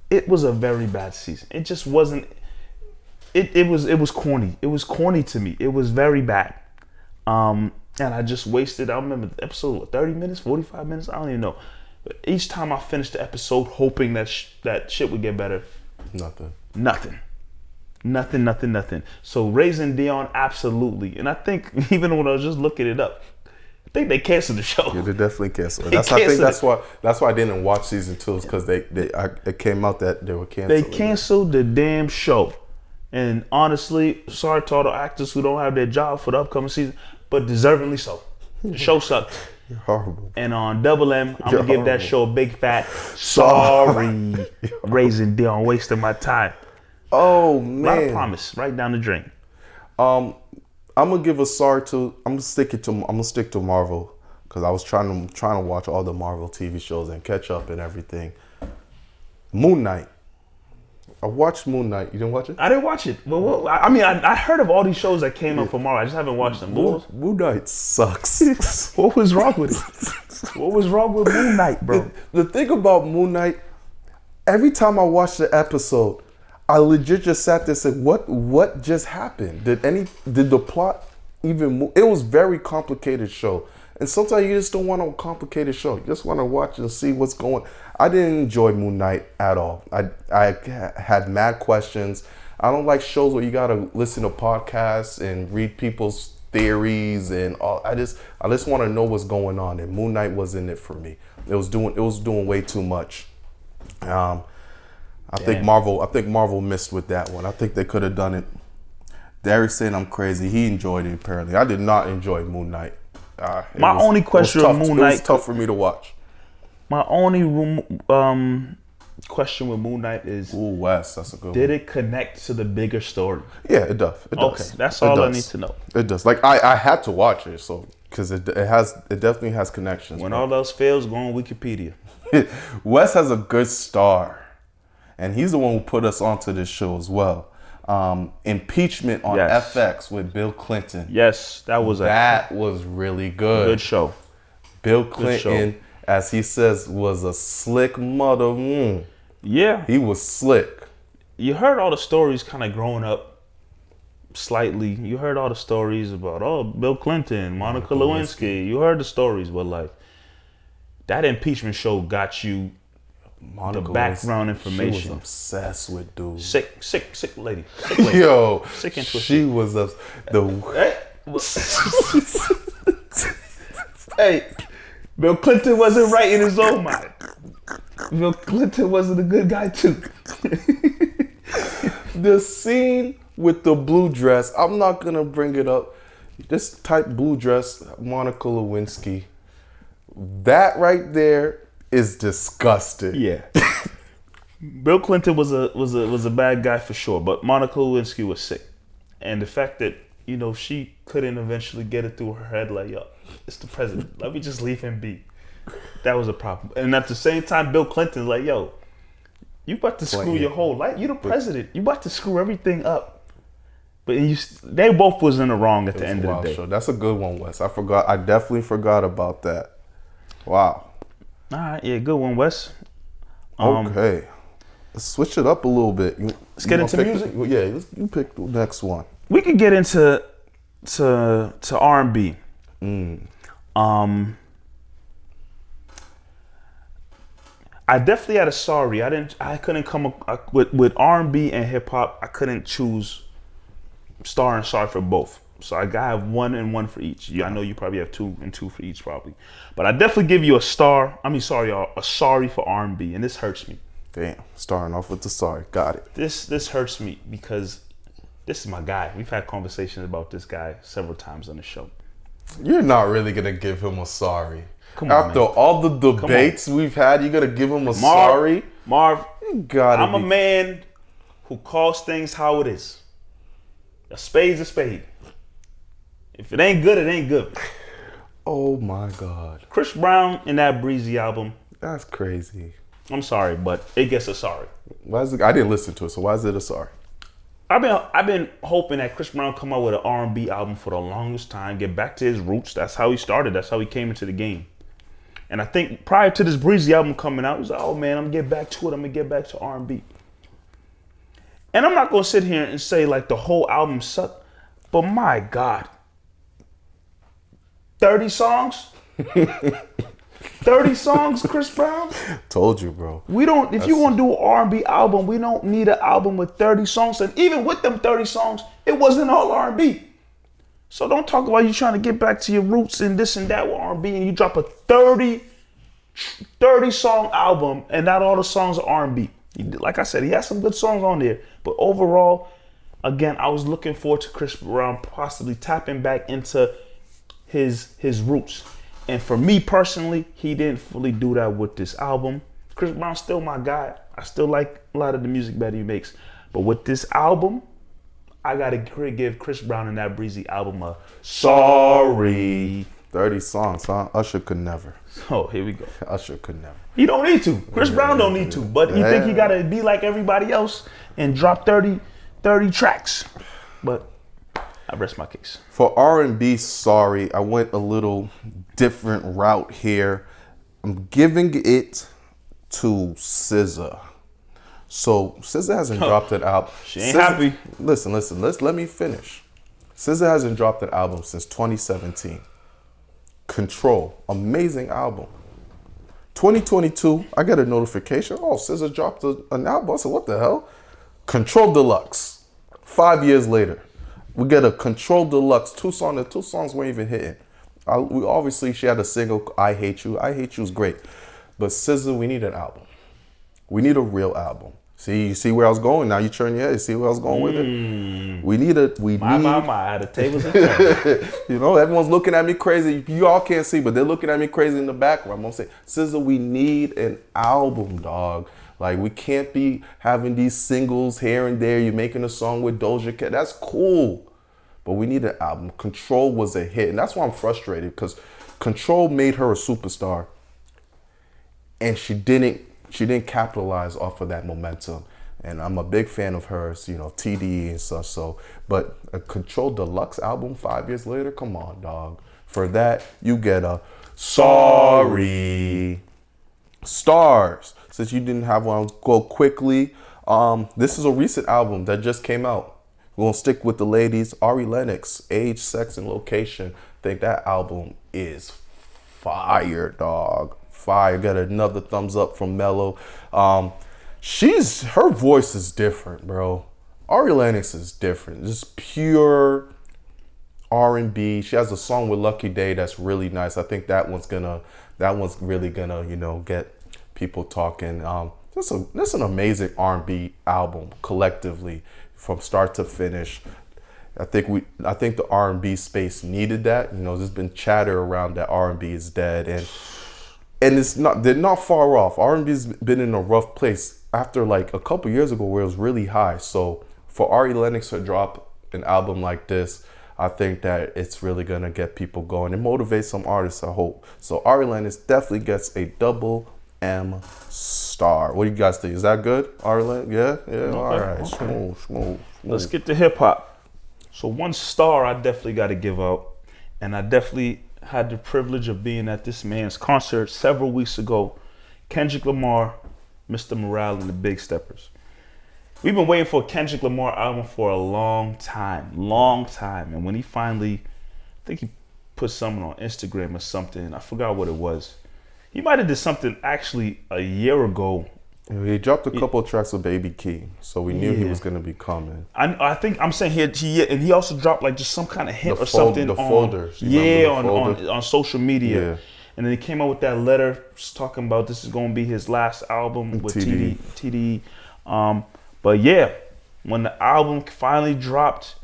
It was a very bad season. It just wasn't. It was corny. It was corny to me. It was very bad. And I just wasted, I remember the episode, 30 minutes, 45 minutes? I don't even know. But each time I finished the episode hoping that that shit would get better. Nothing. So Raising Dion, absolutely. And I think even when I was just looking it up, think they canceled the show. Yeah, they definitely canceled. They I think canceled that's why I didn't watch season 2 because it came out that they were canceling. They canceled the damn show. And honestly, sorry to all the actors who don't have their job for the upcoming season, but deservingly so. The show sucked. You're horrible. And on Double M, I'm going to give that show a big fat sorry. Raising Dion, wasting my time. Oh, man. A lot of promise, right down the drain. I'm gonna give a sorry to. I'm gonna stick to Marvel because I was trying to watch all the Marvel TV shows and catch up and everything. Moon Knight. I watched Moon Knight. You didn't watch it? I didn't watch it. Well, I mean, I heard of all these shows that came up for Marvel. I just haven't watched them. Moon Knight sucks. What was wrong with it? What was wrong with Moon Knight, bro? The thing about Moon Knight, every time I watched the episode, I legit just sat there and said, what just happened? Did the plot even move? It was a very complicated show. And sometimes you just don't want a complicated show. You just want to watch and see what's going on. I didn't enjoy Moon Knight at all. I had mad questions. I don't like shows where you got to listen to podcasts and read people's theories and all. I just want to know what's going on. And Moon Knight wasn't it for me. It was doing way too much. I think Marvel missed with that one. I think they could have done it. Derek's saying I'm crazy. He enjoyed it apparently. I did not enjoy Moon Knight. My only question with Moon Knight. It was tough for me to watch. My only question with Moon Knight is, ooh, Wes, that's a good one. Did it connect to the bigger story? Yeah, it does. Okay, that's all I need to know. It does. Like I had to watch it, so because it definitely has connections. When all else fails, go on Wikipedia. Wes has a good star. And he's the one who put us onto this show as well. Impeachment on FX with Bill Clinton. Yes, that was really good. Good show. Bill Clinton, as he says, was a slick mother. Yeah. He was slick. You heard all the stories kind of growing up slightly. You heard all the stories about, Bill Clinton, Monica Lewinsky. You heard the stories, but like, that impeachment show got you Monica, the background information. She was obsessed with dude. Sick lady. Sick lady. Yo, sick and twisted. She was Hey, Bill Clinton wasn't right in his own mind. Bill Clinton wasn't a good guy too. The scene with the blue dress, I'm not gonna bring it up. This type blue dress, Monica Lewinsky. That right there is disgusting. Yeah. Bill Clinton was a bad guy for sure, but Monica Lewinsky was sick. And the fact that, she couldn't eventually get it through her head like, yo, it's the president. Let me just leave him be. That was a problem. And at the same time, Bill Clinton's like, yo, you about to screw your whole life. You're the president. You about to screw everything up. But they both was in the wrong at the end of the day. Show. That's a good one, Wes. I definitely forgot about that. Wow. All right, yeah, good one, Wes. Okay, let's switch it up a little bit. Let's get into music. You pick the next one. We could get into R&B. I definitely had a sorry. I couldn't come up with R&B and hip hop. I couldn't choose star and sorry for both. So I gotta have one and one for each. I know you probably have two and two for each probably. But I definitely give you a sorry for R&B, and this hurts me. Damn, starting off with the sorry. Got it. This hurts me because this is my guy. We've had conversations about this guy several times on the show. You're not really gonna give him a sorry. Come on, After all the debates we've had, you're gonna give him a sorry? Marv, I'm a man who calls things how it is. A spade's a spade. If it ain't good, it ain't good. Oh my God. Chris Brown in that Breezy album. That's crazy. I'm sorry, but it gets a sorry. Why is it? I didn't listen to it, so why is it a sorry? I've been hoping that Chris Brown come out with an R&B album for the longest time, get back to his roots. That's how he started. That's how he came into the game. And I think prior to this Breezy album coming out, he was like, oh man, I'm gonna get back to it. I'm gonna get back to R&B. And I'm not gonna sit here and say like the whole album sucked, but my God. 30 songs? 30 songs, Chris Brown? Told you, bro. If you want to do an R&B album, we don't need an album with 30 songs. And even with them 30 songs, it wasn't all R&B. So don't talk about you trying to get back to your roots and this and that with R&B, and you drop a 30 song album and not all the songs are R&B. Like I said, he has some good songs on there, but overall, again, I was looking forward to Chris Brown possibly tapping back into his roots. And for me personally, he didn't fully do that with this album. Chris Brown's still my guy. I still like a lot of the music that he makes. But with this album, I gotta give Chris Brown and That Breezy album a sorry. 30 songs, huh? Usher could never. Oh, here we go. Usher could never. He don't need to. Chris Brown don't need to. But he think he gotta be like everybody else and drop 30 tracks. But I rest my case. For R&B, sorry, I went a little different route here. I'm giving it to SZA. So SZA hasn't dropped an album. She ain't happy. Listen. Let me finish. SZA hasn't dropped an album since 2017. Control, amazing album. 2022, I got a notification. Oh, SZA dropped an album. I said, what the hell? Control Deluxe. 5 years later, we get a Control Deluxe. Two songs weren't even hitting. Obviously, she had a single, I Hate You. I Hate You is great. But SZA, we need an album. We need a real album. See, you see where I was going? Now you turn your head. You see where I was going with it? We need. The tables are turned. You know, everyone's looking at me crazy. You all can't see, but they're looking at me crazy in the background. I'm gonna say, SZA, we need an album, dog. Like, we can't be having these singles here and there. You're making a song with Doja Cat. That's cool. But we need an album. Control was a hit. And that's why I'm frustrated, because Control made her a superstar. And she didn't capitalize off of that momentum. And I'm a big fan of hers, you know, TDE and such. So, but a Control Deluxe album 5 years later, come on, dog. For that, you get a sorry. Stars. Since you didn't have one, I'll go quickly. This is a recent album that just came out. We're gonna stick with the ladies. Ari Lennox, Age, Sex, and Location. I think that album is fire, dog. Fire. Got another thumbs up from Mello. Her voice is different, bro. Ari Lennox is different. Just pure R&B. She has a song with Lucky Day that's really nice. I think that one's really gonna, you know, get people talking. This an amazing R&B album collectively from start to finish. I think the R&B space needed that. You know, there's been chatter around that R&B is dead, and they're not far off. R&B's been in a rough place after like a couple years ago where it was really high. So for Ari Lennox to drop an album like this, I think that it's really gonna get people going and motivate some artists, I hope. So Ari Lennox definitely gets a double M star. What do you guys think? Is that good, Ari Lennox? Yeah? Okay, All right. okay. Smooth. Let's get to hip hop. So one star I definitely got to give out, and I definitely had the privilege of being at this man's concert several weeks ago. Kendrick Lamar, Mr. Morale, and the Big Steppers. We've been waiting for a Kendrick Lamar album for a long time. And when he finally, I think he put something on Instagram or something, I forgot what it was. He might have did something actually a year ago. He dropped a couple of tracks with Baby Key, so we knew he was going to be coming. I think I'm saying he also dropped like just some kind of hint or something the on folders. On social media. Yeah. And then he came out with that letter talking about this is going to be his last album with TD. But yeah, when the album finally dropped,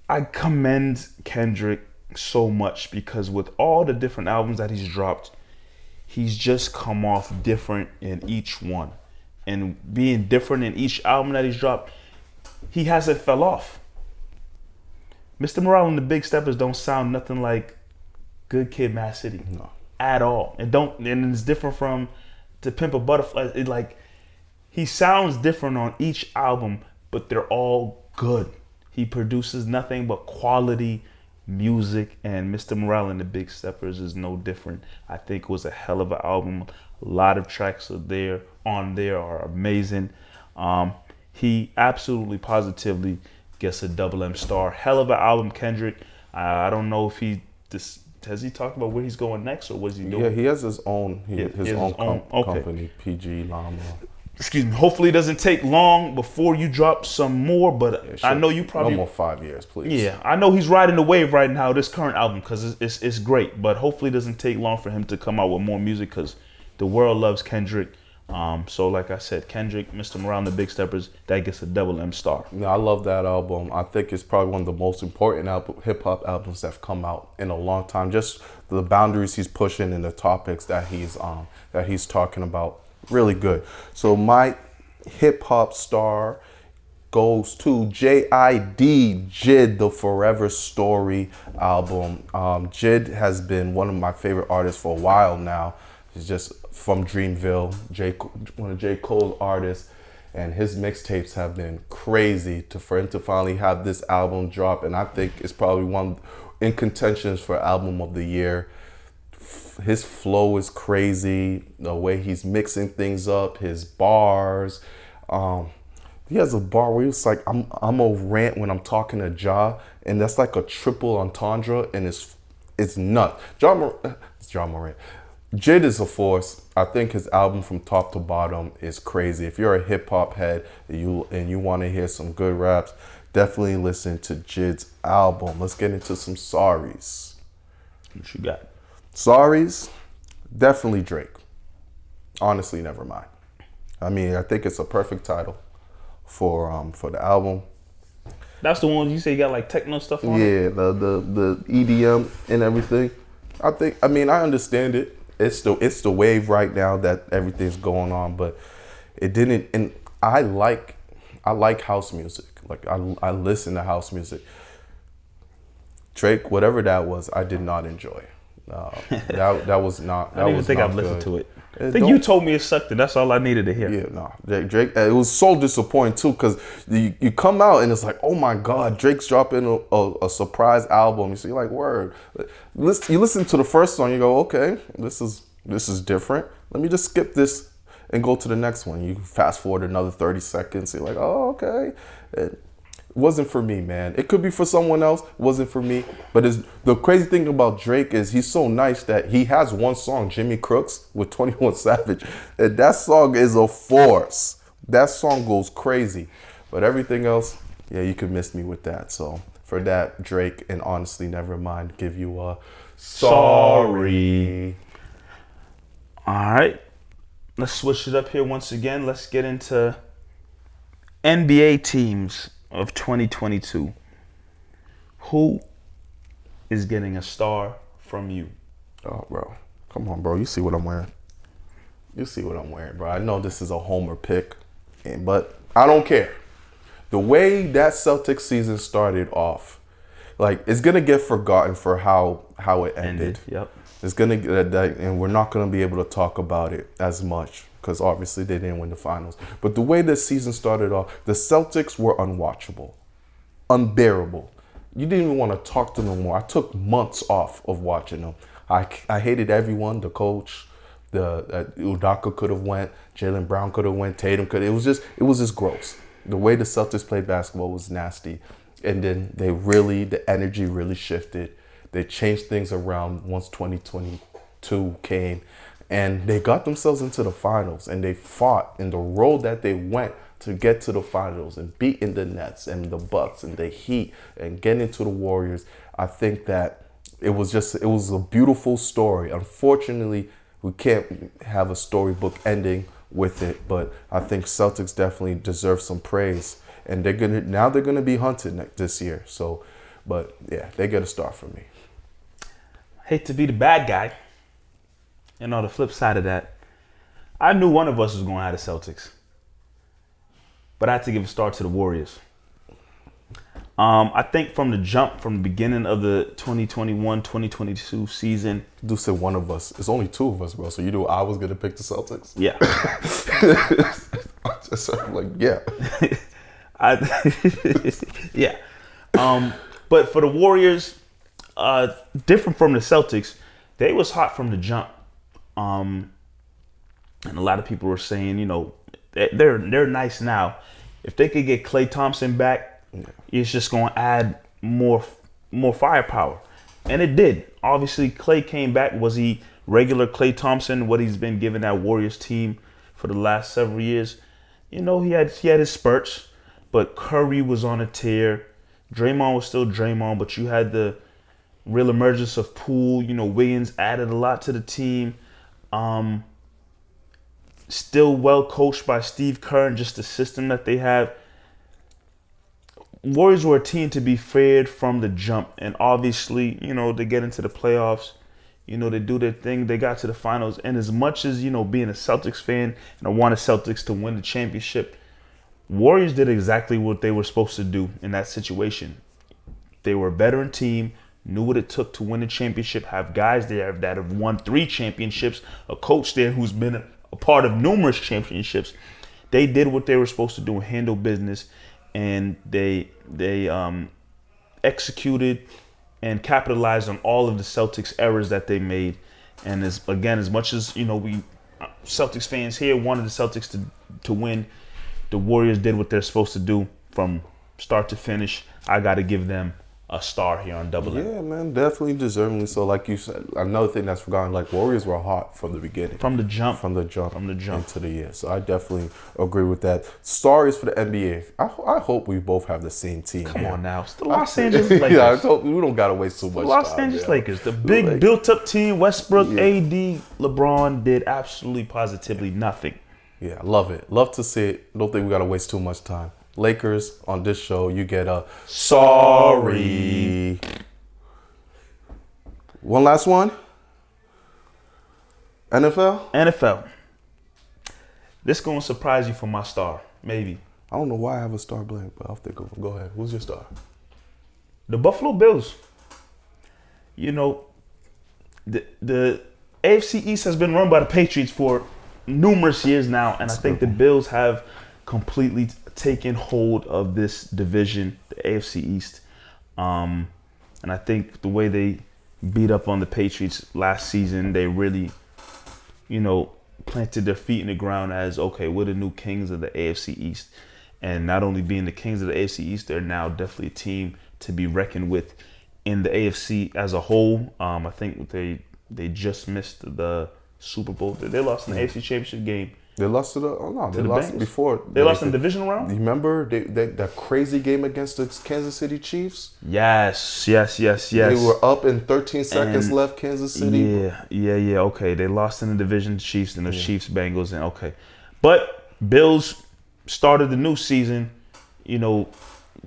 I commend Kendrick so much, because with all the different albums that he's dropped, he's just come off different in each one. And being different in each album that he's dropped, he hasn't fell off. Mr. Morale and the Big Steppers don't sound nothing like Good Kid, Mad City. No. At all. And it's different from To Pimp a Butterfly. He sounds different on each album, but they're all good. He produces nothing but quality music, and Mr. Morale and the Big Steppers is no different. I think it was a hell of an album. A lot of tracks on there are amazing. He absolutely positively gets a double M star. Hell of an album, Kendrick. I don't know if has he talked about where he's going next, or what's he doing? Yeah, he has his own his own own, okay. company, PG Llama. excuse me. Hopefully, it doesn't take long before you drop some more. But I know you probably no more 5 years, please. Yeah, I know he's riding the wave right now. This current album because it's great. But hopefully, it doesn't take long for him to come out with more music because the world loves Kendrick. So like I said, Kendrick, Mr. Morale, and the Big Steppers, that gets a double M star. Yeah, I love that album. I think it's probably one of the most important hip hop albums that have come out in a long time. Just the boundaries he's pushing and the topics that he's talking about, really good. So my hip hop star goes to JID, Jid, the Forever Story album. Jid has been one of my favorite artists for a while now. He's just from Dreamville, one of J. Cole's artists, and his mixtapes have been crazy for him to finally have this album drop, and I think it's probably one in contentions for album of the year. His flow is crazy, the way he's mixing things up, his bars. He has a bar where he's like, I'm a rant when I'm talking to Ja, and that's like a triple entendre, and it's nuts. John Morant. Jid is a force. I think his album from top to bottom is crazy. If you're a hip hop head and you want to hear some good raps, definitely listen to Jid's album. Let's get into some sorries. What you got? Sorries, definitely Drake. Honestly, never mind. I mean, I think it's a perfect title for the album. That's the one you say you got like techno stuff on it? Yeah, the EDM and everything. I understand it. It's the wave right now that everything's going on, but it didn't. And I like house music. Like I listen to house music. Drake, whatever that was, I did not enjoy. That was not. I don't even think I've listened to it. I think you told me it sucked, and that's all I needed to hear. Yeah, no, Drake. It was so disappointing too, because you come out and it's like, oh my God, Drake's dropping a surprise album. So you're like, word. You listen to the first song, you go, okay, this is different. Let me just skip this and go to the next one. You fast forward another 30 seconds, you're like, oh, okay. It wasn't for me, man. It could be for someone else. It wasn't for me. But the crazy thing about Drake is he's so nice that he has one song, Jimmy Crooks, with 21 Savage. And that song is a force. That song goes crazy. But everything else, yeah, you could miss me with that. So for that, Drake, and honestly, never mind, give you a sorry. All right. Let's switch it up here once again. Let's get into NBA teams of 2022. Who is getting a star from you? Oh, bro. Come on, bro. You see what I'm wearing. You see what I'm wearing, bro. I know this is a homer pick, but I don't care. The way that Celtics season started off, like, it's going to get forgotten for how it ended. Yep. It's going to, and we're not going to be able to talk about it as much because obviously they didn't win the finals. But the way this season started off, the Celtics were unwatchable, unbearable. You didn't even want to talk to them anymore. I took months off of watching them. I hated everyone, the coach, Udoka could have went, Jaylen Brown could have went, Tatum could. It was just gross. The way the Celtics played basketball was nasty. And then the energy really shifted. They changed things around once 2022 came, and they got themselves into the finals, and they fought in the road that they went to get to the finals and beating the Nets and the Bucks and the Heat and getting into the Warriors. I think that it was a beautiful story. Unfortunately, we can't have a storybook ending with it, but I think Celtics definitely deserve some praise, and they're gonna be hunted this year. So, but yeah, they get a star from me. Hate to be the bad guy. And on the flip side of that, I knew one of us was going to have the Celtics. But I had to give a star to the Warriors. I think from the jump, from the beginning of the 2021-2022 season. Do say one of us. It's only two of us, bro. So you knew I was going to pick the Celtics? Yeah. yeah. Yeah. But for the Warriors, different from the Celtics, they was hot from the jump. And a lot of people were saying, they're nice now. If they could get Klay Thompson back, it's just going to add more firepower. And it did. Obviously, Klay came back. Was he regular Klay Thompson, what he's been giving that Warriors team for the last several years? he had his spurts, but Curry was on a tear. Draymond was still Draymond, but you had the real emergence of Poole. Wiggins added a lot to the team. Still well coached by Steve Kerr and just the system that they have. Warriors were a team to be feared from the jump, and obviously, they get into the playoffs. They do their thing. They got to the finals, and as much as being a Celtics fan and I wanted Celtics to win the championship, Warriors did exactly what they were supposed to do in that situation. They were a veteran team, knew what it took to win the championship, have guys there that have won 3 championships, a coach there who's been a part of numerous championships. They did what they were supposed to do and handle business, and they executed and capitalized on all of the Celtics errors that they made. And as much as we Celtics fans here wanted the Celtics to win, the Warriors did what they're supposed to do from start to finish. I got to give them a star here on Double M. Yeah, man, definitely deservingly so. Like you said, another thing that's forgotten, like Warriors were hot from the beginning. From the jump Into the year. So I definitely agree with that. Stories for the NBA. I hope we both have the same team. Come here. on now. It's the Los Angeles Lakers. Yeah, I hope we don't got to waste too much time. Los Angeles Lakers. The big built-up team. Westbrook, AD, LeBron did absolutely positively nothing. Yeah, love it. Love to see it. Don't think we got to waste too much time. Lakers, on this show, you get a sorry. One last one. NFL. This going to surprise you for my star, maybe. I don't know why I have a star blank, but I'll think of it. Go ahead. Who's your star? The Buffalo Bills. The AFC East has been run by the Patriots for numerous years now, and I think the Bills have completely taken hold of this division, the AFC East. And I think the way they beat up on the Patriots last season, they really, planted their feet in the ground as, okay, we're the new kings of the AFC East. And not only being the kings of the AFC East, they're now definitely a team to be reckoned with in the AFC as a whole. I think they just missed the Super Bowl. They lost in the AFC Championship game. They lost to they lost Bengals. before. They lost in the divisional round? You remember that crazy game against the Kansas City Chiefs? Yes. They were up in 13 seconds left, Kansas City. Yeah. Okay, they lost in the division, Chiefs, and the Chiefs, Bengals, and okay. But Bills started the new season,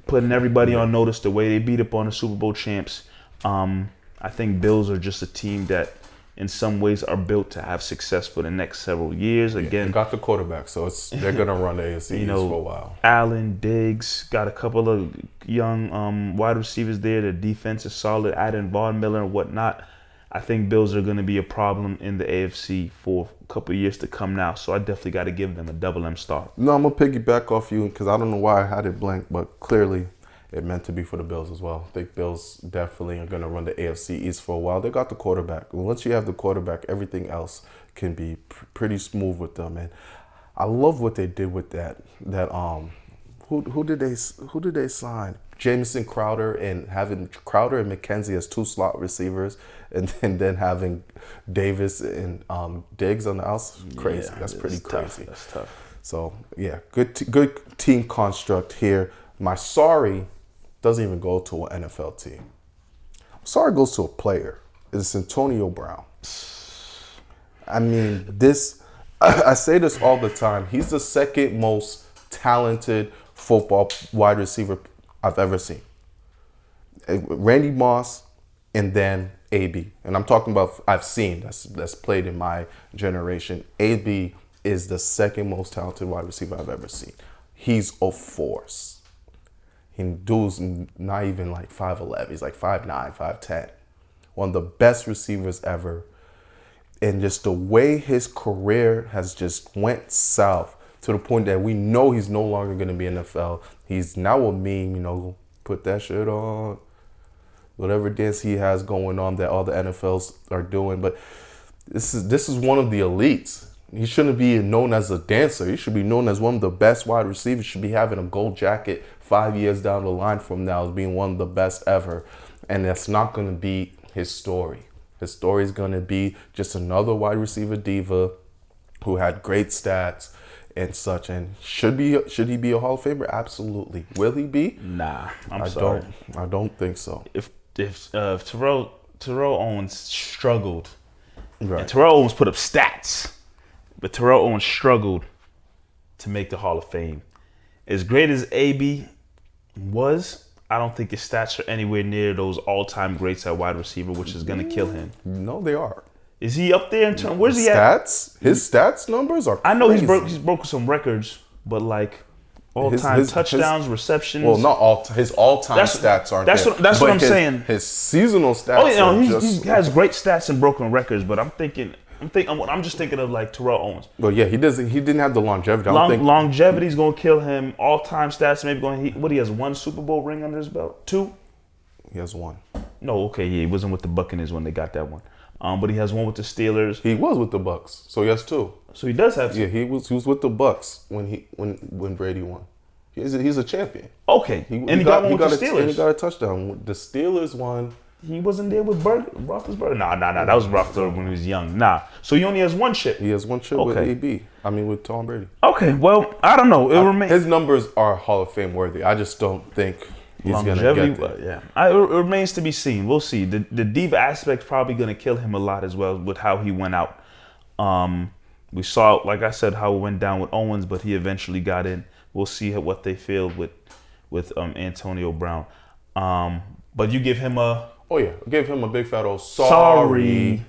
putting everybody on notice the way they beat up on the Super Bowl champs. I think Bills are just a team that in some ways are built to have success for the next several years. Again, they got the quarterback, so they're gonna run the AFC East for a while. Allen, Diggs, got a couple of young wide receivers there. The defense is solid. Adding Von Miller and whatnot. I think Bills are going to be a problem in the AFC for a couple of years to come now. So I definitely got to give them a Double M star. No, I'm gonna piggyback off you because I don't know why I had it blank, but clearly it meant to be for the Bills as well. I think Bills definitely are going to run the AFC East for a while. They got the quarterback. Once you have the quarterback, everything else can be pretty smooth with them. And I love what they did with that. Who did they sign? Jamison Crowder, and having Crowder and McKenzie as 2 slot receivers, and then having Davis and Diggs on the outside. Crazy. That's pretty crazy. That's tough. So yeah, good team construct here. My sorry doesn't even go to an NFL team. Sorry goes to a player. It's Antonio Brown. I mean, I say this all the time. He's the second most talented football wide receiver I've ever seen. Randy Moss and then AB. And I'm talking about I've seen that's played in my generation. AB is the second most talented wide receiver I've ever seen. He's a force. Dude's not even like 5'11". He's like 5'9", 5'10". One of the best receivers ever. And just the way his career has just went south to the point that we know he's no longer going to be in the NFL. He's now a meme, put that shit on. Whatever dance he has going on that all the NFLs are doing. But this is one of the elites. He shouldn't be known as a dancer. He should be known as one of the best wide receivers. He should be having a gold jacket 5 years down the line from now as being one of the best ever. And that's not going to be his story. His story is going to be just another wide receiver diva who had great stats and such. And should he be a Hall of Famer? Absolutely. Will he be? Nah, I'm sorry. I don't think so. If Terrell Owens struggled, Right. and Terrell Owens put up stats, but Terrell Owens struggled to make the Hall of Fame. As great as AB was, I don't think his stats are anywhere near those all-time greats at wide receiver, which is going to kill him. No, they are. Is he up there in terms? Where's he at? His stats numbers are crazy. I know he's broken some records, but like all-time touchdowns, receptions. Well, not all. His all-time stats aren't. That's what I'm saying. His seasonal stats. Oh, yeah, he has great stats and broken records, but I'm just thinking of like Terrell Owens. Well, yeah, he didn't have the longevity. Longevity's gonna kill him. All-time stats maybe he has 1 Super Bowl ring under his belt. 2. He has 1. No, okay, yeah, he wasn't with the Buccaneers when they got that one. But he has 1 with the Steelers. He was with the Bucks, so he has 2. So he does have 2. Yeah, he was with the Bucks when Brady won. He's a champion. Okay, he got 1 with the Steelers. And he got a touchdown. The Steelers won. He wasn't there with Roethlisberger. Nah. That was Roethlisberger when he was young. Nah. So he only has 1 chip. He has 1 chip with AB. I mean, with Tom Brady. Okay. Well, I don't know. His numbers are Hall of Fame worthy. I just don't think he's gonna get there. Yeah. It remains to be seen. We'll see. The diva aspect's probably gonna kill him a lot as well with how he went out. We saw, like I said, how it went down with Owens, but he eventually got in. We'll see what they feel with Antonio Brown. But you give him a. Oh, yeah. Give him a big fat old sorry.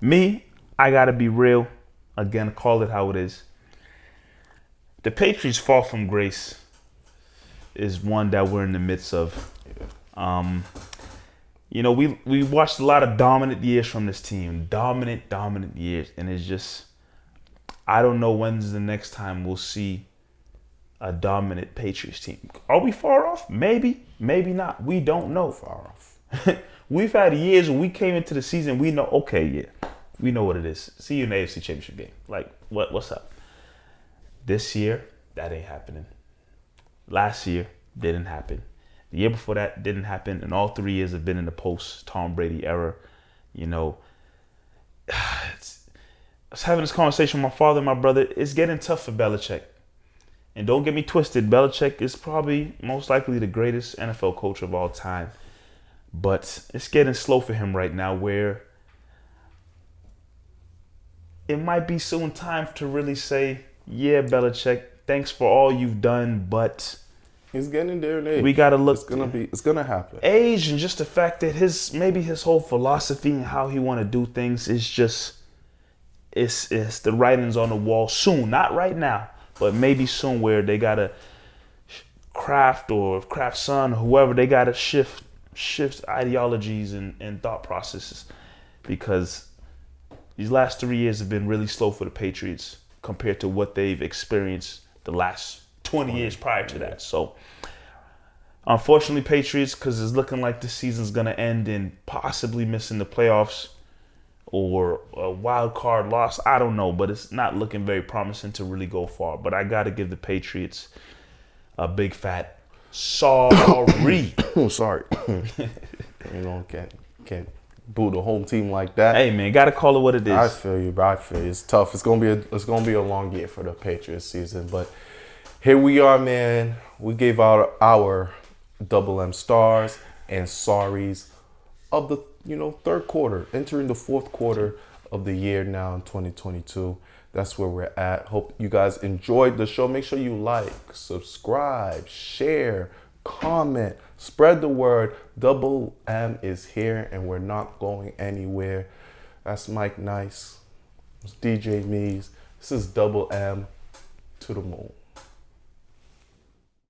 Me, I got to be real. Again, call it how it is. The Patriots' fall from grace is one that we're in the midst of. Yeah. We watched a lot of dominant years from this team. Dominant years. And it's just, I don't know when's the next time we'll see a dominant Patriots team. Are we far off? Maybe. Maybe not. We don't know. Far off. We've had years when we came into the season, we know, okay, yeah, we know what it is. See you in the AFC Championship game. Like, what's up? This year, that ain't happening. Last year, didn't happen. The year before that, didn't happen. And all 3 years have been in the post-Tom Brady era. I was having this conversation with my father and my brother. It's getting tough for Belichick. And don't get me twisted, Belichick is probably most likely the greatest NFL coach of all time. But it's getting slow for him right now where it might be soon time to really say, yeah, Belichick, thanks for all you've done, but he's getting there in age. We got to look. It's gonna happen. Age and just the fact that his whole philosophy and how he want to do things is just, it's the writings on the wall soon. Not right now, but maybe soon where they got to Kraft son, whoever, they got to shift ideologies and thought processes, because these last 3 years have been really slow for the Patriots compared to what they've experienced the last 20 years prior to that. So unfortunately, Patriots, because it's looking like the season's going to end in possibly missing the playoffs or a wild card loss. I don't know, but it's not looking very promising to really go far. But I got to give the Patriots a big fat sorry. Sorry. Can't boo the home team like that. Hey man, gotta call it what it is. I feel you, bro. It's tough. It's gonna be a long year for the Patriots season, but here we are, man. We gave out our double M stars and sorries of the third quarter, entering the fourth quarter of the year now in 2022. That's where we're at. Hope you guys enjoyed the show. Make sure you like, subscribe, share, comment, spread the word. Double M is here and we're not going anywhere. That's Mike Nice. It's DJ Mees. This is Double M to the moon.